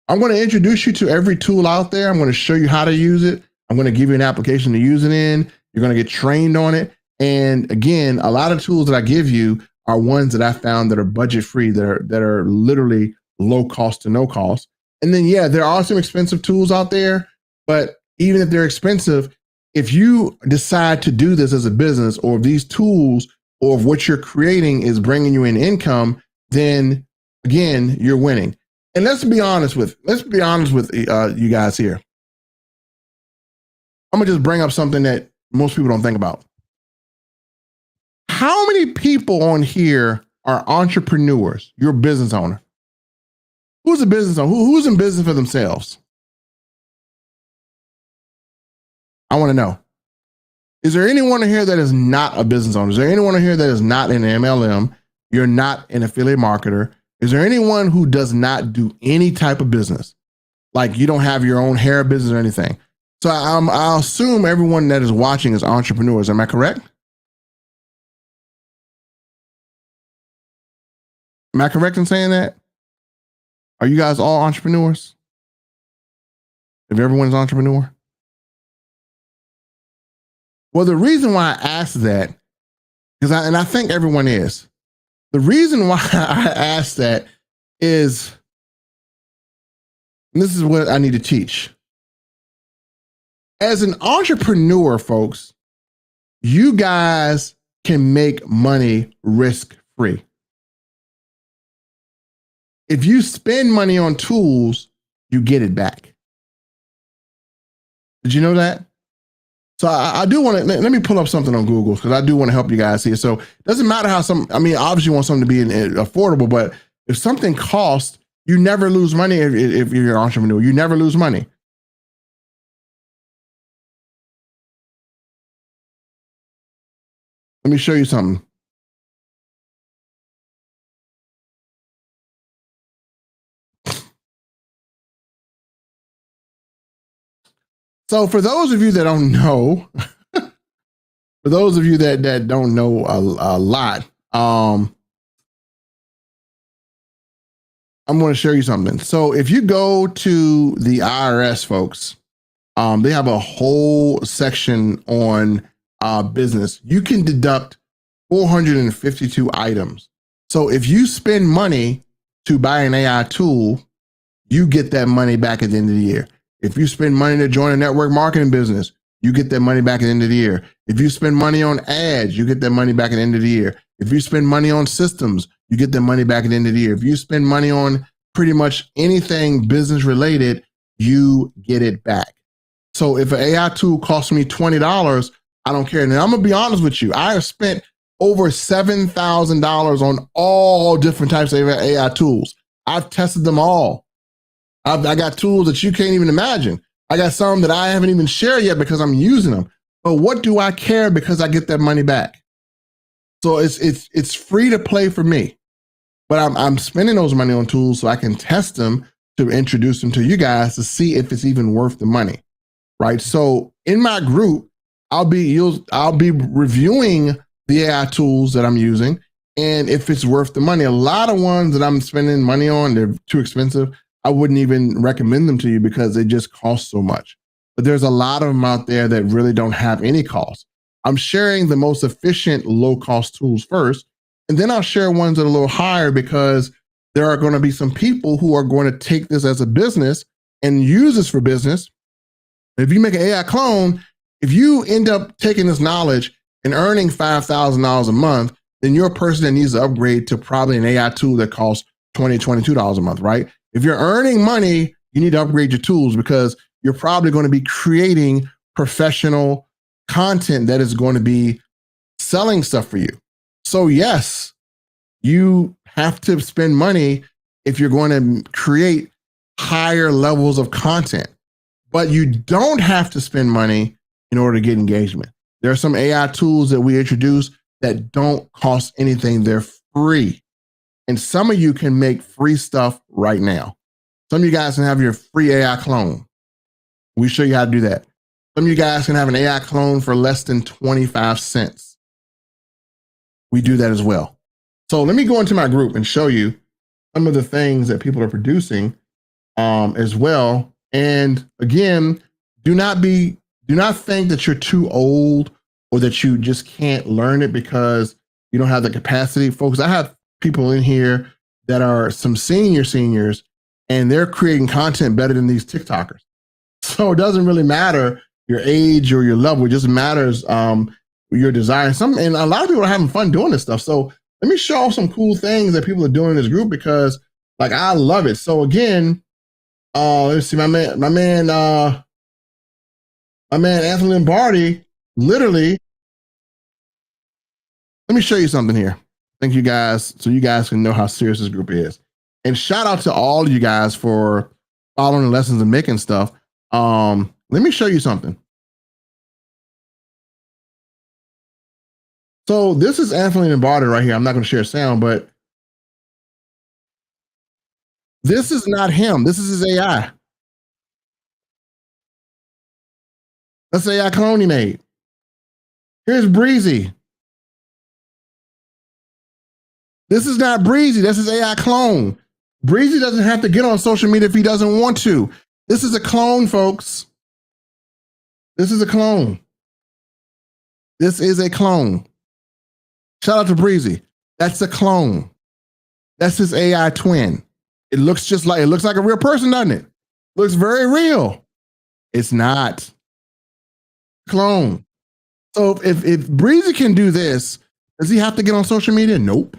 I'm going to introduce you to every tool out there. I'm going to show you how to use it. I'm going to give you an application to use it in. You're going to get trained on it. And again, a lot of tools that I give you are ones that I found that are budget free, that are literally low cost to no cost. And then, yeah, there are some expensive tools out there, but even if they're expensive, if you decide to do this as a business, or if these tools or if what you're creating is bringing you in income, then again, you're winning. And let's be honest with you guys here. I'm gonna just bring up something that most people don't think about. How many people on here are entrepreneurs? You're a business owner. Who's a business owner? Who's in business for themselves? I want to know. Is there anyone here that is not a business owner? Is there anyone here that is not an MLM? You're not an affiliate marketer. Is there anyone who does not do any type of business? Like you don't have your own hair business or anything. So I'll assume everyone that is watching is entrepreneurs. Am I correct? Am I correct in saying that? Are you guys all entrepreneurs? If everyone's an entrepreneur? Well, the reason why I asked that, and I think everyone is, the reason why I asked that is, and this is what I need to teach. As an entrepreneur, folks, you guys can make money risk-free. If you spend money on tools, you get it back. Did you know that? So I do want to, let me pull up something on Google because I do want to help you guys here. So it doesn't matter how obviously you want something to be affordable, but if something costs, you never lose money if you're an entrepreneur. You never lose money. Let me show you something. So for those of you that don't know, for those of you that don't know a lot, I'm going to show you something. So if you go to the IRS, folks, they have a whole section on business. You can deduct 452 items. So if you spend money to buy an AI tool, you get that money back at the end of the year. If you spend money to join a network marketing business, you get that money back at the end of the year. If you spend money on ads, you get that money back at the end of the year. If you spend money on systems, you get that money back at the end of the year. If you spend money on pretty much anything business related, you get it back. So if an AI tool costs me $20, I don't care. And I'm going to be honest with you. I have spent over $7,000 on all different types of AI tools. I've tested them all. I got tools that you can't even imagine. I got some that I haven't even shared yet because I'm using them. But what do I care because I get that money back? So it's free to play for me. But I'm spending those money on tools so I can test them to introduce them to you guys to see if it's even worth the money. Right? So in my group, I'll be reviewing the AI tools that I'm using and if it's worth the money. A lot of ones that I'm spending money on, they're too expensive. I wouldn't even recommend them to you because they just cost so much. But there's a lot of them out there that really don't have any cost. I'm sharing the most efficient low-cost tools first, and then I'll share ones that are a little higher because there are going to be some people who are going to take this as a business and use this for business. If you make an AI clone, if you end up taking this knowledge and earning $5,000 a month, then you're a person that needs to upgrade to probably an AI tool that costs $20, $22 a month, right? If you're earning money, you need to upgrade your tools because you're probably going to be creating professional content that is going to be selling stuff for you. So yes, you have to spend money if you're going to create higher levels of content, but you don't have to spend money in order to get engagement. There are some AI tools that we introduce that don't cost anything. They're free. And some of you can make free stuff right now. Some of you guys can have your free AI clone. We show you how to do that. Some of you guys can have an AI clone for less than 25 cents. We do that as well. So let me go into my group and show you some of the things that people are producing as well. And again, do not think that you're too old or that you just can't learn it because you don't have the capacity. Folks, I have people in here that are some seniors, and they're creating content better than these TikTokers. So it doesn't really matter your age or your level. It just matters your desire. And a lot of people are having fun doing this stuff. So let me show off some cool things that people are doing in this group because like I love it. So again, let's see, my man Anthony Lombardi, literally, let me show you something here. Thank you guys, so you guys can know how serious this group is. And shout out to all of you guys for following the lessons and making stuff. Let me show you something. So this is Anthony Lombardi right here. I'm not going to share sound, but this is not him. This is his AI. That's the AI clone he made. Here's Breezy. This is not Breezy. This is AI clone. Breezy doesn't have to get on social media if he doesn't want to. This is a clone, folks. This is a clone. This is a clone. Shout out to Breezy. That's a clone. That's his AI twin. It looks like a real person, doesn't it? Looks very real. It's not. Clone. So if Breezy can do this, does he have to get on social media? Nope.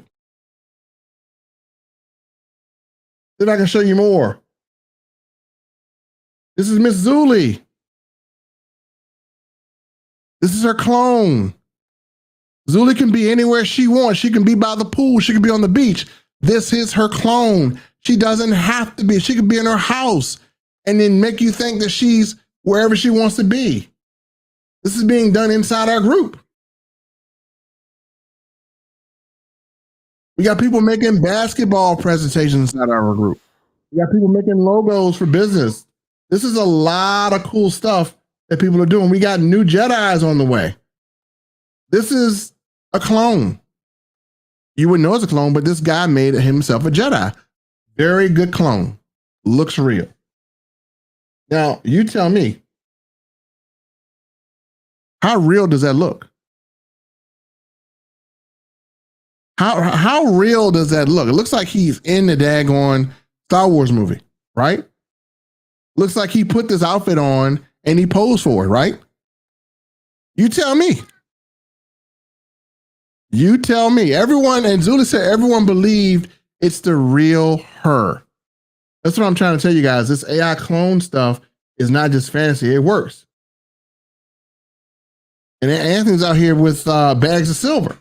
Then I can show you more. This is Miss Zuli. This is her clone. Zuli can be anywhere she wants. She can be by the pool. She can be on the beach. This is her clone. She doesn't have to be. She could be in her house and then make you think that she's wherever she wants to be. This is being done inside our group. We got people making basketball presentations inside our group. We got people making logos for business. This is a lot of cool stuff that people are doing. We got new Jedis on the way. This is a clone. You wouldn't know it's a clone, but this guy made himself a Jedi. Very good clone. Looks real. Now, you tell me, how real does that look? How real does that look? It looks like he's in the daggone Star Wars movie, right? Looks like he put this outfit on and he posed for it, right? You tell me. You tell me. Everyone, and Zuli said everyone believed it's the real her. That's what I'm trying to tell you guys. This AI clone stuff is not just fantasy. It works. And Anthony's out here with bags of silver.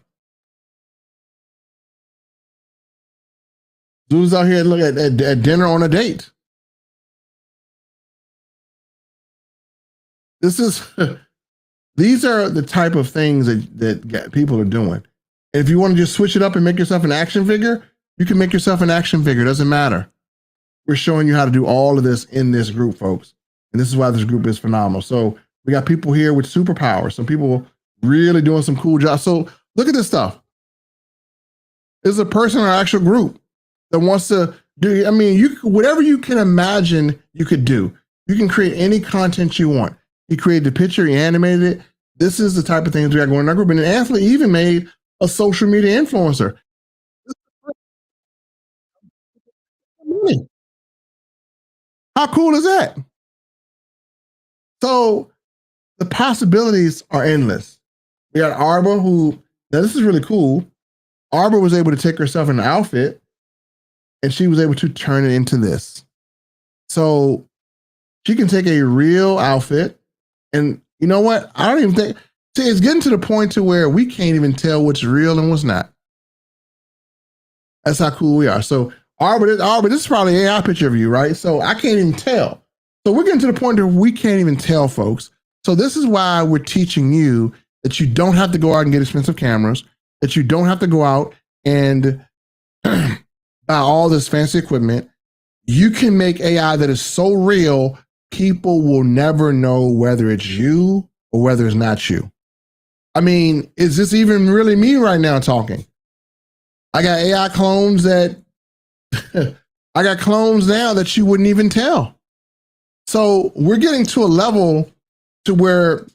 Zuli's out here looking at dinner on a date. This is these are the type of things that people are doing. And if you want to just switch it up and make yourself an action figure, you can make yourself an action figure. It doesn't matter. We're showing you how to do all of this in this group, folks. And this is why this group is phenomenal. So we got people here with superpowers. Some people really doing some cool jobs. So look at this stuff. There's a person in our actual group that wants to do, I mean, whatever you can imagine you could do. You can create any content you want. He created the picture, he animated it. This is the type of things we got going in our group. And Anthony even made a social media influencer. How cool is that? So the possibilities are endless. We got Arbor, who, now this is really cool. Arbor was able to take herself in an outfit and she was able to turn it into this. So she can take a real outfit and you know what? I don't even think, see, it's getting to the point to where we can't even tell what's real and what's not. That's how cool we are. So Arbor, this is probably an AI picture of you, right? So I can't even tell. So we're getting to the point where we can't even tell, folks. So this is why we're teaching you that you don't have to go out and get expensive cameras, that you don't have to go out and buy all this fancy equipment. You can make AI that is so real, people will never know whether it's you or whether it's not you. I mean, is this even really me right now talking? I got AI clones that I got clones now that you wouldn't even tell. So we're getting to a level to where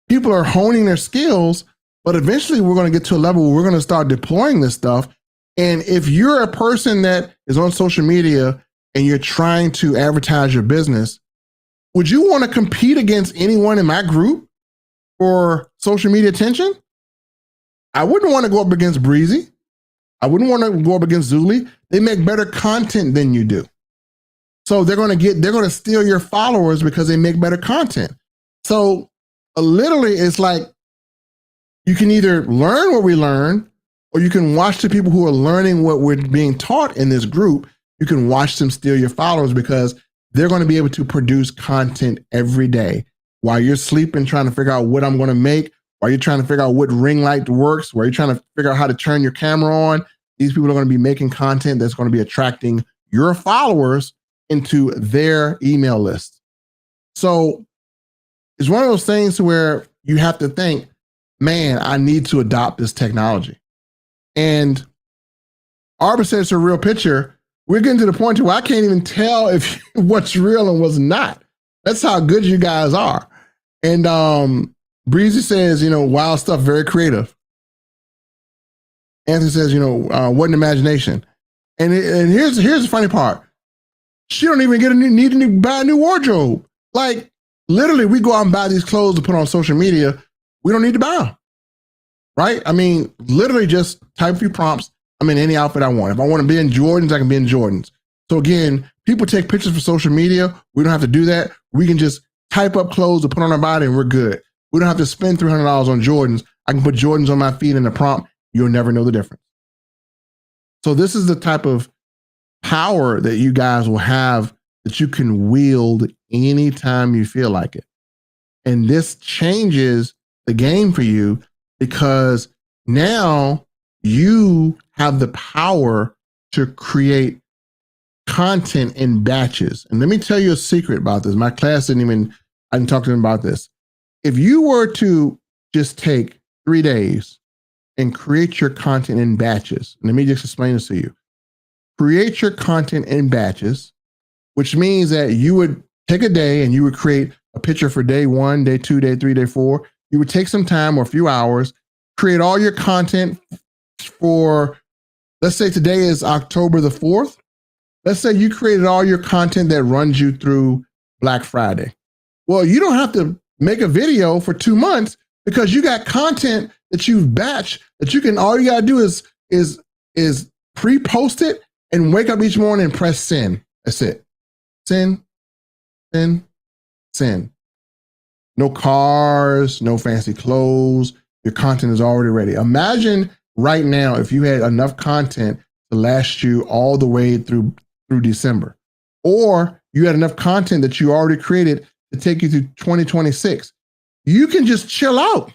people are honing their skills, but eventually we're going to get to a level where we're going to start deploying this stuff. And if you're a person that is on social media and you're trying to advertise your business, would you want to compete against anyone in my group for social media attention? I wouldn't want to go up against Breezy. I wouldn't want to go up against Zuli. They make better content than you do. So they're going to steal your followers because they make better content. So literally it's like you can either learn what we learn or you can watch the people who are learning what we're being taught in this group. You can watch them steal your followers because they're going to be able to produce content every day while you're sleeping, trying to figure out what I'm going to make, while you're trying to figure out what ring light works, while you're trying to figure out how to turn your camera on. These people are going to be making content that's going to be attracting your followers into their email list. So it's one of those things where you have to think, man, I need to adopt this technology. And Arbor said it's a real picture. We're getting to the point where I can't even tell if what's real and what's not. That's how good you guys are. And Breezy says, wild stuff, very creative. Anthony says, what an imagination. And here's the funny part. She don't even need to buy a new wardrobe. Like literally we go out and buy these clothes to put on social media. We don't need to buy them. Right? I mean, literally just type a few prompts. I'm in any outfit I want. If I want to be in Jordans, I can be in Jordans. So again, people take pictures for social media. We don't have to do that. We can just type up clothes to put on our body and we're good. We don't have to spend $300 on Jordans. I can put Jordans on my feet in the prompt. You'll never know the difference. So this is the type of power that you guys will have that you can wield anytime you feel like it. And this changes the game for you because now you have the power to create content in batches. And let me tell you a secret about this. My class I didn't talk to them about this. If you were to just take 3 days and create your content in batches, let me just explain this to you. Create your content in batches, which means that you would take a day and you would create a picture for day 1, day 2, day 3, day 4. You would take some time or a few hours, create all your content for, let's say today is October the 4th. Let's say you created all your content that runs you through Black Friday. Well, you don't have to make a video for 2 months because you got content that you've batched that you can, all you gotta do is pre-post it and wake up each morning and press send. That's it. Send, send, send. No cars, no fancy clothes. Your content is already ready. Imagine right now if you had enough content to last you all the way through December, or you had enough content that you already created to take you through 2026. You can just chill out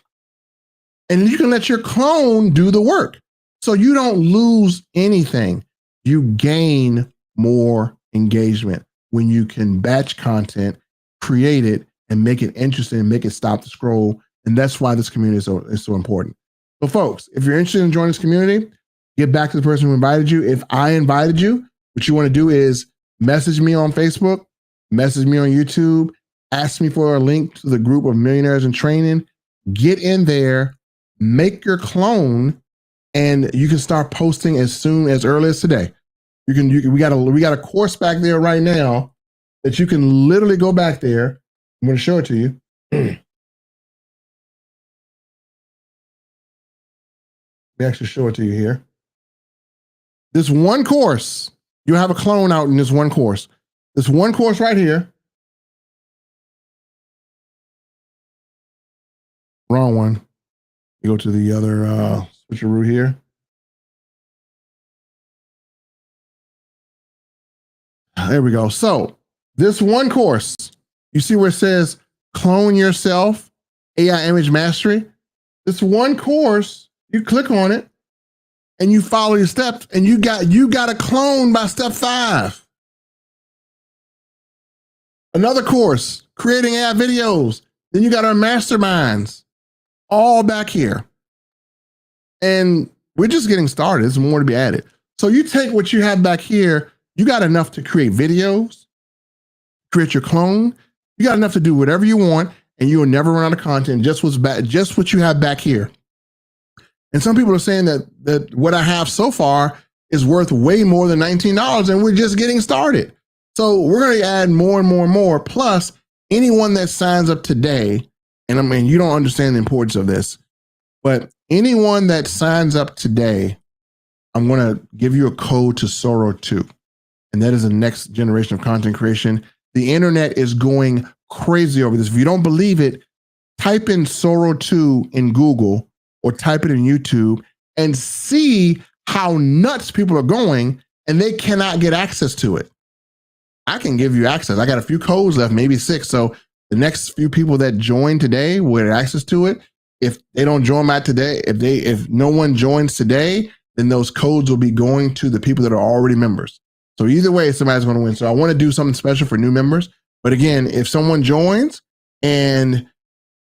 and you can let your clone do the work. So you don't lose anything. You gain more engagement when you can batch content, create it, and make it interesting and make it stop the scroll. And that's why this community is so important. So folks, if you're interested in joining this community, get back to the person who invited you. If I invited you, what you want to do is message me on Facebook, message me on YouTube, ask me for a link to the group of millionaires in training, get in there, make your clone, and you can start posting as early as today. We got a course back there right now that you can literally go back there. I'm going to show it to you. Let me actually show it to you here. This one course, you have a clone out in this one course. This one course right here. Wrong one. You go to the other switcheroo here. There we go. So this one course, you see where it says clone yourself, AI image mastery. This one course, you click on it and you follow your steps, and you got a clone by step 5. Another course, creating AI videos. Then you got our masterminds, all back here. And we're just getting started. There's more to be added. So you take what you have back here, you got enough to create videos, create your clone. You got enough to do whatever you want, and you will never run out of content. Just what you have back here. And some people are saying that what I have so far is worth way more than $19, and we're just getting started. So we're going to add more and more and more. Plus, anyone that signs up today, and I mean, you don't understand the importance of this, but anyone that signs up today, I'm going to give you a code to Soro 2. And that is the next generation of content creation. The internet is going crazy over this. If you don't believe it, type in Soro 2 in Google or type it in YouTube and see how nuts people are going, and they cannot get access to it. I can give you access. I got a few codes left, maybe 6. So the next few people that join today will get access to it. If they don't join by today, if no one joins today, then those codes will be going to the people that are already members. So either way, somebody's going to win. So I want to do something special for new members. But again, if someone joins and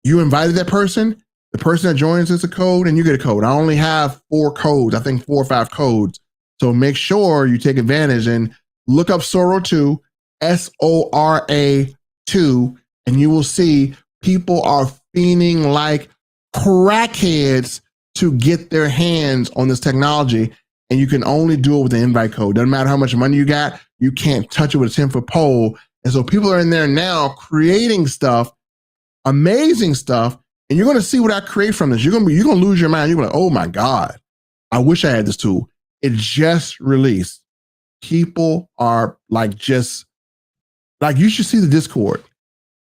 you invited that person, the person that joins is a code and you get a code. I only have 4 codes, I think 4 or 5 codes. So make sure you take advantage and look up Soro 2, SORA 2, and you will see people are fiending like crackheads to get their hands on this technology. And you can only do it with the invite code. Doesn't matter how much money you got, you can't touch it with a 10-foot pole. And so people are in there now creating stuff, amazing stuff. And you're going to see what I create from this. You're going to lose your mind. You're going to, oh my God, I wish I had this tool. It just released. People are like, you should see the Discord.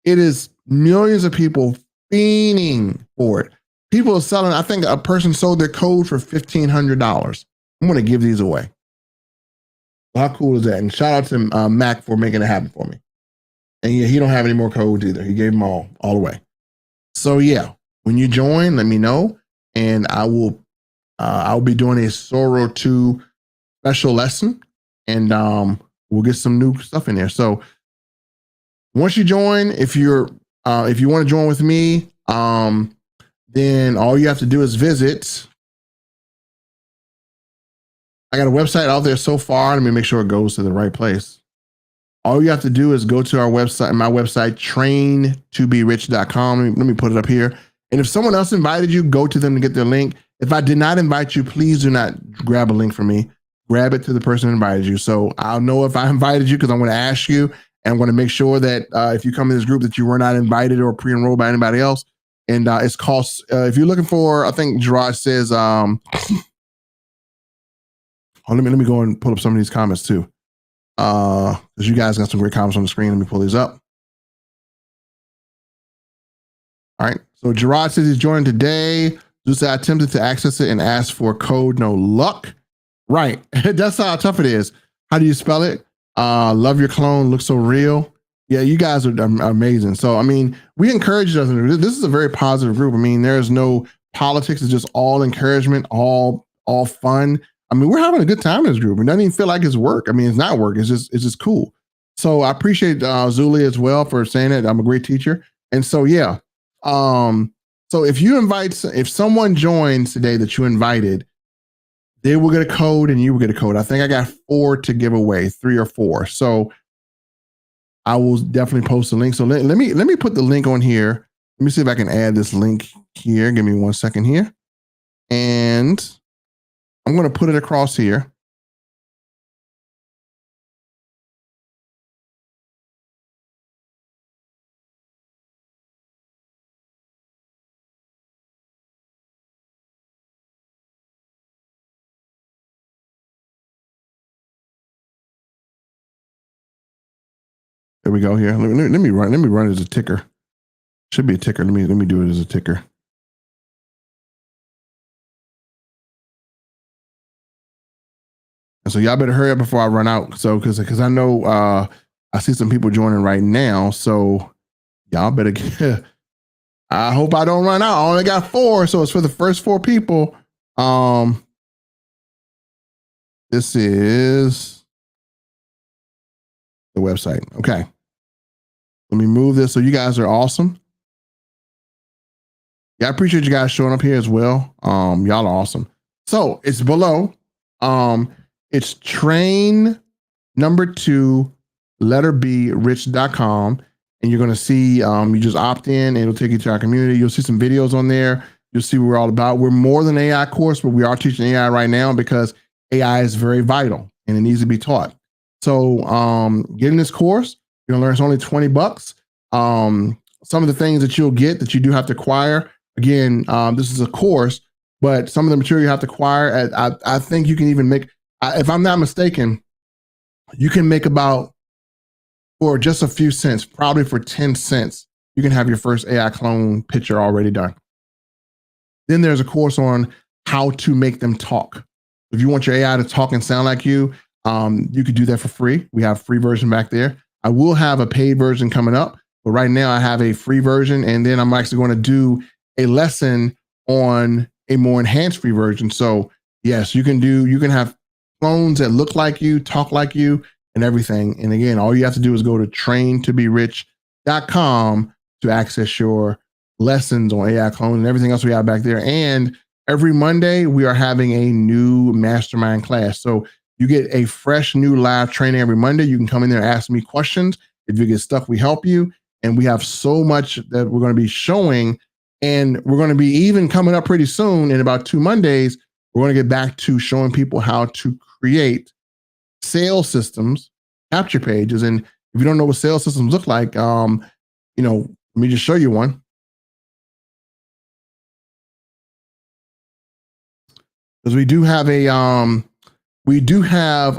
It is millions of people fiending for it. People are selling. I think a person sold their code for $1,500. I'm going to give these away. How cool is that? And shout out to Mac for making it happen for me. And yeah, he don't have any more codes either. He gave them all away. So yeah, when you join, let me know, and I'll be doing a Soro 2 special lesson, and we'll get some new stuff in there. So once you join, if you want to join with me, then all you have to do is visit. I got a website out there so far. Let me make sure it goes to the right place. All you have to do is go to our website, my website, traintobirich.com. Let me put it up here. And if someone else invited you, go to them to get their link. If I did not invite you, please do not grab a link from me. Grab it to the person who invited you. So I'll know if I invited you because I'm going to ask you, and I'm going to make sure that if you come in this group that you were not invited or pre-enrolled by anybody else. And it's cost, if you're looking for, I think Gerard says, let me go and pull up some of these comments too. Because you guys got some great comments on the screen. Let me pull these up. All right. So Gerard says he's joined today. Just I attempted to access it and asked for a code. No luck. Right. That's how tough it is. How do you spell it? Love your clone. Looks so real. Yeah, you guys are amazing. So, I mean, we encourage each other. This is a very positive group. I mean, there's no politics. It's just all encouragement, all fun. I mean, we're having a good time in this group. It doesn't even feel like it's work. I mean, it's not work. It's just cool. So I appreciate Zuli as well for saying it. I'm a great teacher. And so, yeah. So if someone joins today that you invited, they will get a code and you will get a code. I think I got 4 to give away, 3 or 4. So I will definitely post the link. So let me put the link on here. Let me see if I can add this link here. Give me 1 second here. And I'm going to put it across here. There we go here. Let me run it as a ticker. Should be a ticker. Let me do it as a ticker. And so y'all better hurry up before I run out. So because I know I see some people joining right now. So y'all better get, I hope I don't run out. I only got 4, so it's for the first 4 people. This is the website. Okay. Let me move this. So you guys are awesome. Yeah, I appreciate you guys showing up here as well. Y'all are awesome. So it's below. It's train number 2, letter B, rich.com. And you're going to see, you just opt in and it'll take you to our community. You'll see some videos on there. You'll see what we're all about. We're more than an AI course, but we are teaching AI right now because AI is very vital and it needs to be taught. So getting this course, you're going to learn it's only $20. Some of the things that you'll get that you do have to acquire, again, this is a course, but some of the material you have to acquire, I think you can even make, if I'm not mistaken, you can make about, for just a few cents, probably for 10 cents, you can have your first AI clone picture already done. Then there's a course on how to make them talk. If you want your AI to talk and sound like you could do that for free. We have a free version back there. I will have a paid version coming up, but right now I have a free version, and then I'm actually going to do a lesson on a more enhanced free version. So yes, you can have clones that look like you, talk like you, and everything. And again, all you have to do is go to traintobierich.com to access your lessons on AI clones and everything else we have back there. And every Monday, we are having a new mastermind class. So you get a fresh new live training every Monday. You can come in there and ask me questions. If you get stuck, we help you. And we have so much that we're going to be showing. And we're going to be even coming up pretty soon in about 2 Mondays. We're going to get back to showing people how to create sales systems, capture pages. And if you don't know what sales systems look like, let me just show you one. Because we do have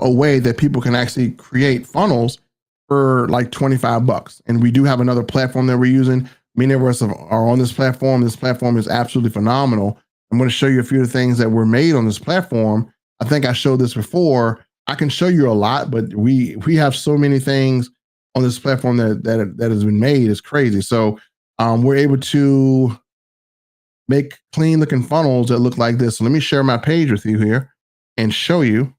a way that people can actually create funnels for like $25. And we do have another platform that we're using. Many of us are on this platform. This platform is absolutely phenomenal. I'm going to show you a few of the things that were made on this platform. I think I showed this before. I can show you a lot, but we have so many things on this platform that has been made. It's crazy. So we're able to make clean looking funnels that look like this. So let me share my page with you here and show you.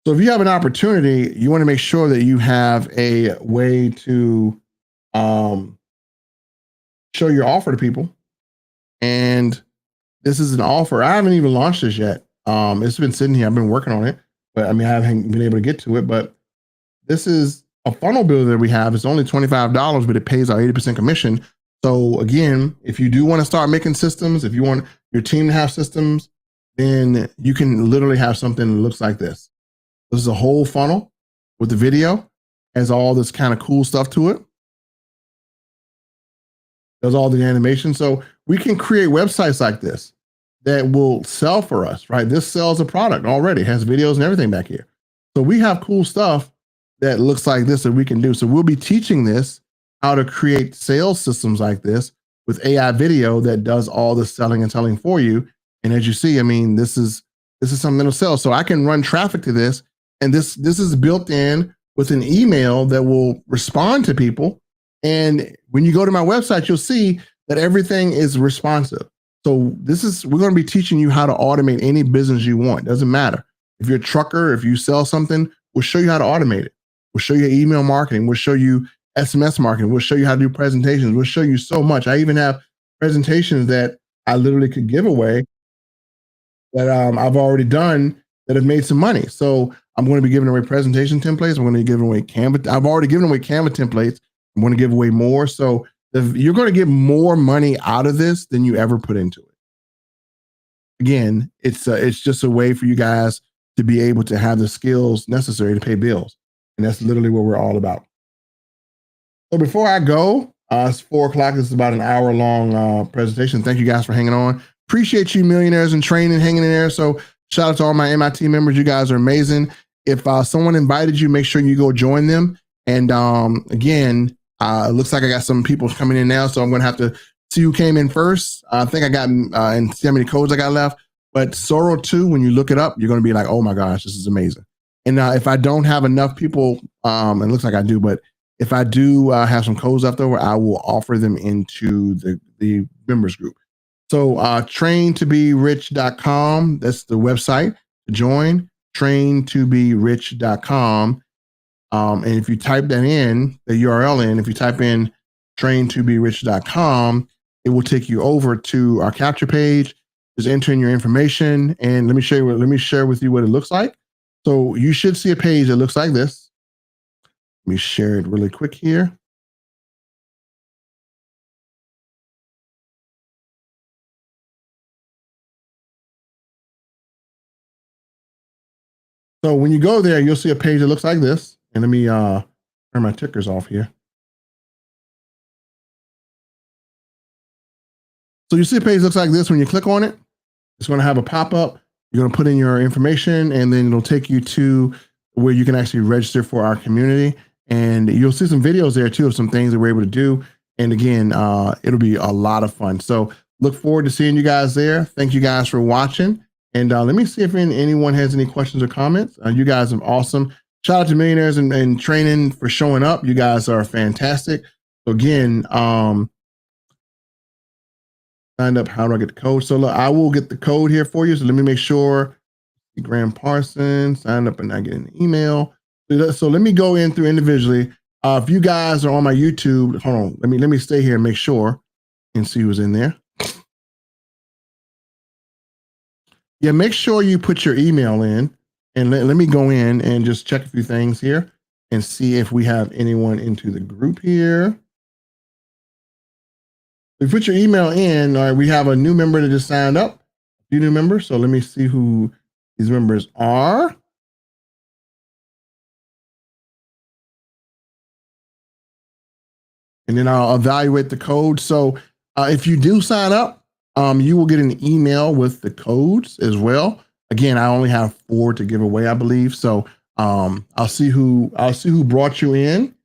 So if you have an opportunity, you want to make sure that you have a way to show your offer to people. And this is an offer. I haven't even launched this yet. It's been sitting here. I've been working on it, but I haven't been able to get to it. But this is a funnel builder that we have. It's only $25, but it pays our 80% commission. So again, if you do want to start making systems, if you want your team to have systems, then you can literally have something that looks like this. This is a whole funnel with the video, has all this kind of cool stuff to it. Does all the animation. So we can create websites like this that will sell for us, right? This sells a product already, has videos and everything back here. So we have cool stuff that looks like this that we can do. So we'll be teaching this, how to create sales systems like this with AI video that does all the selling and selling for you. And as you see, this is something that'll sell. So I can run traffic to this. And this is built in with an email that will respond to people. And when you go to my website, you'll see that everything is responsive. So we're going to be teaching you how to automate any business you want. Doesn't matter. If you're a trucker, if you sell something, we'll show you how to automate it. We'll show you email marketing. We'll show you SMS marketing. We'll show you how to do presentations. We'll show you so much. I even have presentations that I literally could give away that I've already done that have made some money. So I'm going to be giving away presentation templates. I'm going to be giving away Canva. I've already given away Canva templates. I'm going to give away more. So you're going to get more money out of this than you ever put into it. Again, it's just a way for you guys to be able to have the skills necessary to pay bills. And that's literally what we're all about. So before I go, it's 4:00. This is about an hour long presentation. Thank you guys for hanging on. Appreciate you millionaires in training hanging in there. So Shout out to all my MIT members. You guys are amazing. If someone invited you, make sure you go join them. And again, it looks like I got some people coming in now, so I'm going to have to see who came in first. I think I got and see how many codes I got left. But Soro 2, when you look it up, you're going to be like, oh my gosh, this is amazing. And if I don't have enough people, it looks like I do, but if I do have some codes left over, I will offer them into the members group. So traintoberiich.com, that's the website to join, traintoberiich.com. And if you type that in, the URL in, if you type in traintoberiich.com, it will take you over to our capture page. Just enter in your information, and let me share with you what it looks like. So you should see a page that looks like this. Let me share it really quick here. So when you go there, you'll see a page that looks like this. And let me turn my tickers off here. So you see a page that looks like this. When you click on it, it's going to have a pop-up. You're going to put in your information, and then it'll take you to where you can actually register for our community. And you'll see some videos there too of some things that we're able to do. And again, it'll be a lot of fun. So look forward to seeing you guys there. Thank you guys for watching. And let me see if anyone has any questions or comments. You guys are awesome. Shout out to Millionaires and Training for showing up. You guys are fantastic. So again, signed up. How do I get the code? So look, I will get the code here for you. So let me make sure. Graham Parsons signed up and not getting the email. So let me go in through individually. If you guys are on my YouTube, hold on. Let me stay here and make sure and see who's in there. Yeah, make sure you put your email in, and let me go in and just check a few things here and see if we have anyone into the group here. If you put your email in, all right, we have a new member that just signed up, a few new members. So let me see who these members are. And then I'll evaluate the code. So if you do sign up, you will get an email with the codes as well. Again, I only have 4 to give away, I believe. So I'll see who brought you in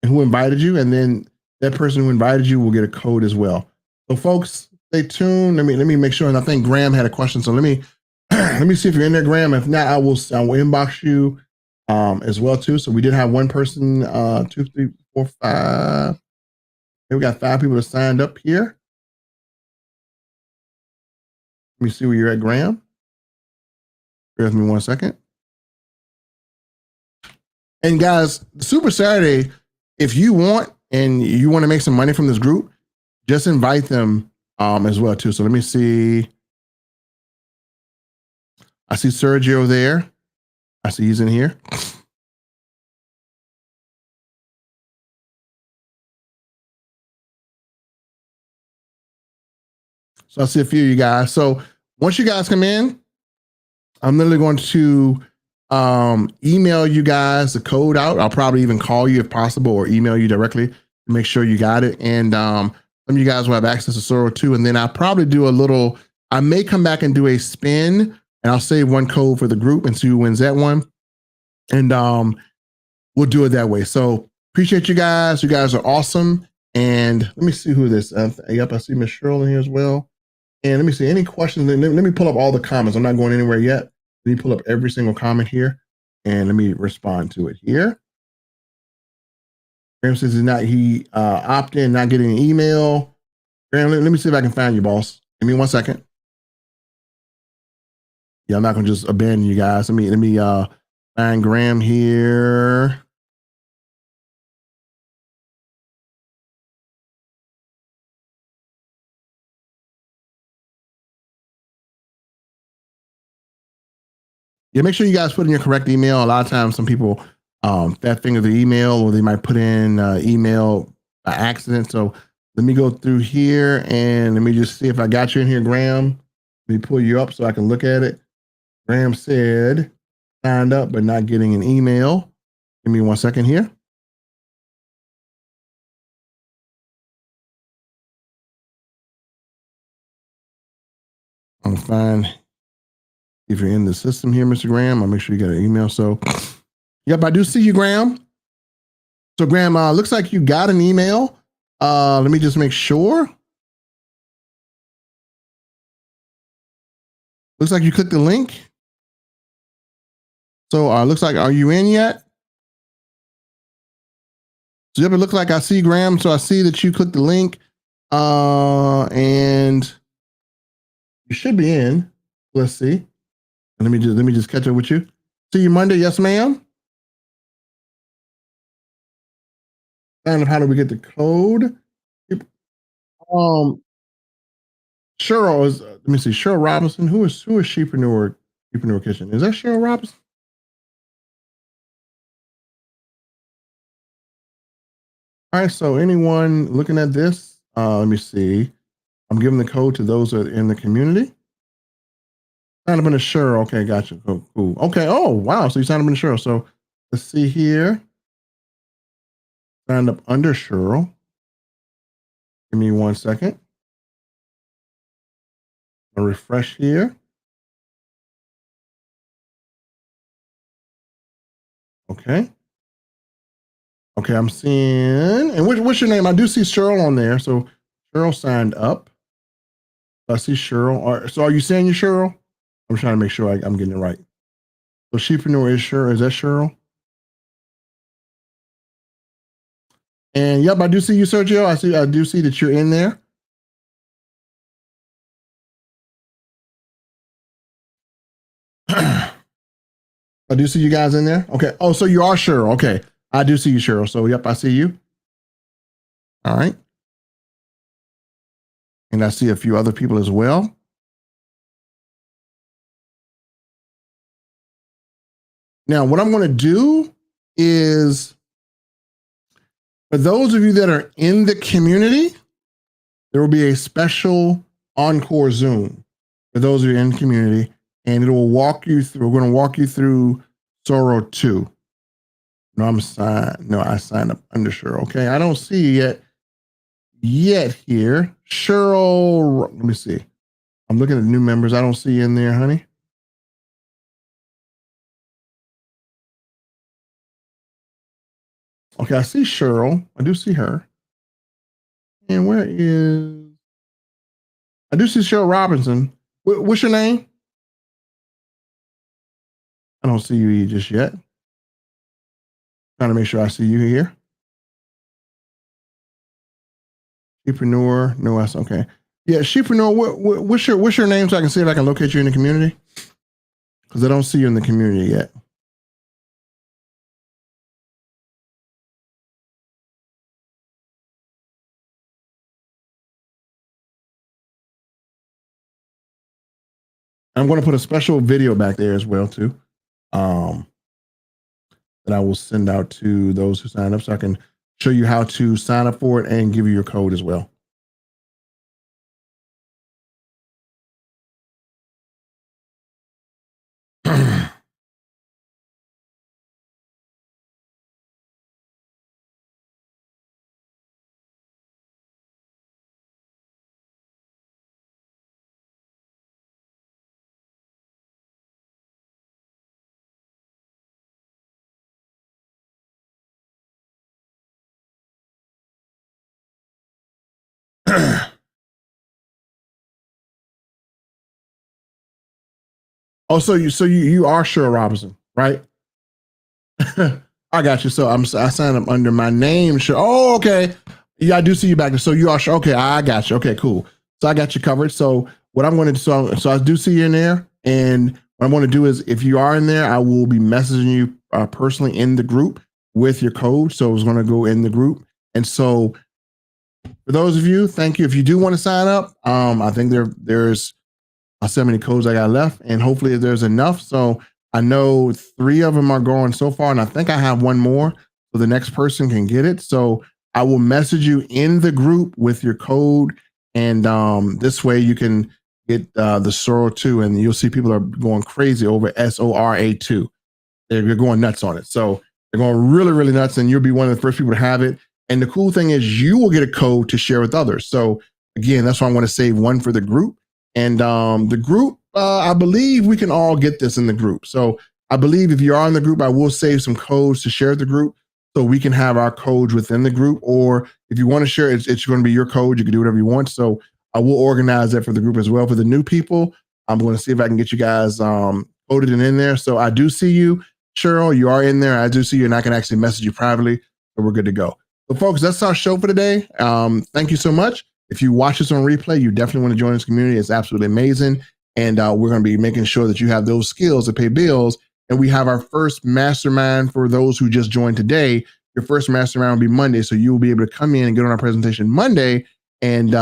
and who invited you, and then that person who invited you will get a code as well. So folks, stay tuned. Let me make sure. And I think Graham had a question. So let me see if you're in there, Graham. If not, I will inbox you as well too. So we did have one person, 2, 3, 4, 5. We got 5 people that signed up here. Let me see where you're at, Graham. Bear with me 1 second. And guys, Super Saturday, if you want and you want to make some money from this group, just invite them as well too. So let me see. I see Sergio there. I see he's in here. So I see a few of you guys. So once you guys come in, I'm literally going to email you guys the code out. I'll probably even call you if possible or email you directly to make sure you got it. And some of you guys will have access to Soro too. And then I'll probably do I may come back and do a spin, and I'll save one code for the group and see who wins that one. And we'll do it that way. So appreciate you guys. You guys are awesome. And let me see who this. Yep, I see Miss Cheryl in here as well. And let me see any questions. Let me pull up all the comments. I'm not going anywhere yet. Let me pull up every single comment here, and let me respond to it here. Graham says he opted in, not getting an email. Graham, let me see if I can find you, boss. Give me 1 second. Yeah, I'm not gonna just abandon you guys. Let me find Graham here. Yeah, make sure you guys put in your correct email. A lot of times, some people that finger the email, or they might put in email by accident. So let me go through here and let me just see if I got you in here, Graham. Let me pull you up so I can look at it. Graham said signed up but not getting an email. Give me 1 second here. I'm fine. If you're in the system here, Mr. Graham, I'll make sure you get an email. So, yep, I do see you, Graham. So, Graham, looks like you got an email. Let me just make sure. Looks like you clicked the link. So, looks like, are you in yet? So, yep, it looks like I see Graham. So, I see that you clicked the link, and you should be in. Let's see. Let me just catch up with you. See you Monday. Yes, ma'am. And how do we get the code? Cheryl is. Let me see. Cheryl Robinson. Who is Sheepreneur Kitchen? Is that Cheryl Robinson? All right. So anyone looking at this, let me see. I'm giving the code to those that are in the community. Sign up in a Cheryl. Okay, gotcha. Cool. Okay. Oh, wow. So you signed up in a Cheryl. So let's see here. Signed up under Cheryl. Give me 1 second. I'll refresh here. Okay. Okay, I'm seeing. And what's your name? I do see Cheryl on there. So Cheryl signed up. I see Cheryl. So are you saying you're Cheryl? I'm trying to make sure I'm getting it right. So Sheepreneur is Cheryl. Is that Cheryl? And yep, I do see you, Sergio. I do see that you're in there. I do see you guys in there. Okay. Oh, so you are Cheryl. Okay. I do see you, Cheryl. So yep, I see you. All right. And I see a few other people as well. Now, what I'm going to do is, for those of you that are in the community, there will be a special encore Zoom for those of you in the community, and it will walk you through. We're going to walk you through Soro 2. No, I signed up under Cheryl. Okay, I don't see yet here. Cheryl, let me see. I'm looking at new members. I don't see you in there, honey. Okay, I see Cheryl. I do see her. And where is... I do see Cheryl Robinson. What's your name? I don't see you just yet. Trying to make sure I see you here. Sheepreneur. No, that's okay. Yeah, Sheepreneur. What's your name so I can see if I can locate you in the community? Because I don't see you in the community yet. I'm going to put a special video back there as well too, that I will send out to those who sign up, so I can show you how to sign up for it and give you your code as well. Oh, so you are Cheryl Robinson, right? I got you. So I signed up under my name. Oh, okay. Yeah, I do see you back there. So you are sure. Okay, I got you. Okay, cool. So I got you covered. So what I'm going to so I do see you in there, and what I'm going to do is, if you are in there, I will be messaging you personally in the group with your code. So it's going to go in the group. And so for those of you, thank you. If you do want to sign up, I think there's I'll see how many codes I got left, and hopefully there's enough. So I know 3 of them are going so far, and I think I have 1 more, so the next person can get it. So I will message you in the group with your code, and this way you can get the Soro 2, and you'll see people are going crazy over SORA 2. They're going nuts on it. So they're going really, really nuts, and you'll be one of the first people to have it. And the cool thing is you will get a code to share with others. So again, that's why I want to save 1 for the group. And the group I believe we can all get this in the group. So I believe if you are in the group, I will save some codes to share the group so we can have our codes within the group. Or if you want to share, it's going to be your code. You can do whatever you want. So I will organize that for the group as well. For the new people, I'm going to see if I can get you guys coded and in there. So I do see you, Cheryl. You are in there. I do see you, and I can actually message you privately. So we're good to go. So folks, that's our show for today. Thank you so much. If you watch this on replay, you definitely want to join this community. It's absolutely amazing. And we're going to be making sure that you have those skills to pay bills. And we have our first mastermind for those who just joined today. Your first mastermind will be Monday. So you will be able to come in and get on our presentation Monday and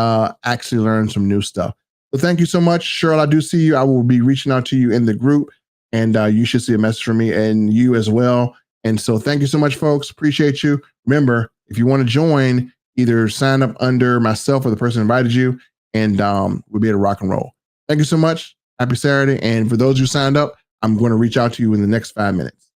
actually learn some new stuff. So thank you so much, Cheryl. I do see you. I will be reaching out to you in the group, and you should see a message from me and you as well. And so thank you so much, folks. Appreciate you. Remember, if you want to join, either sign up under myself or the person who invited you, and we'll be able to rock and roll. Thank you so much. Happy Saturday. And for those who signed up, I'm going to reach out to you in the next 5 minutes.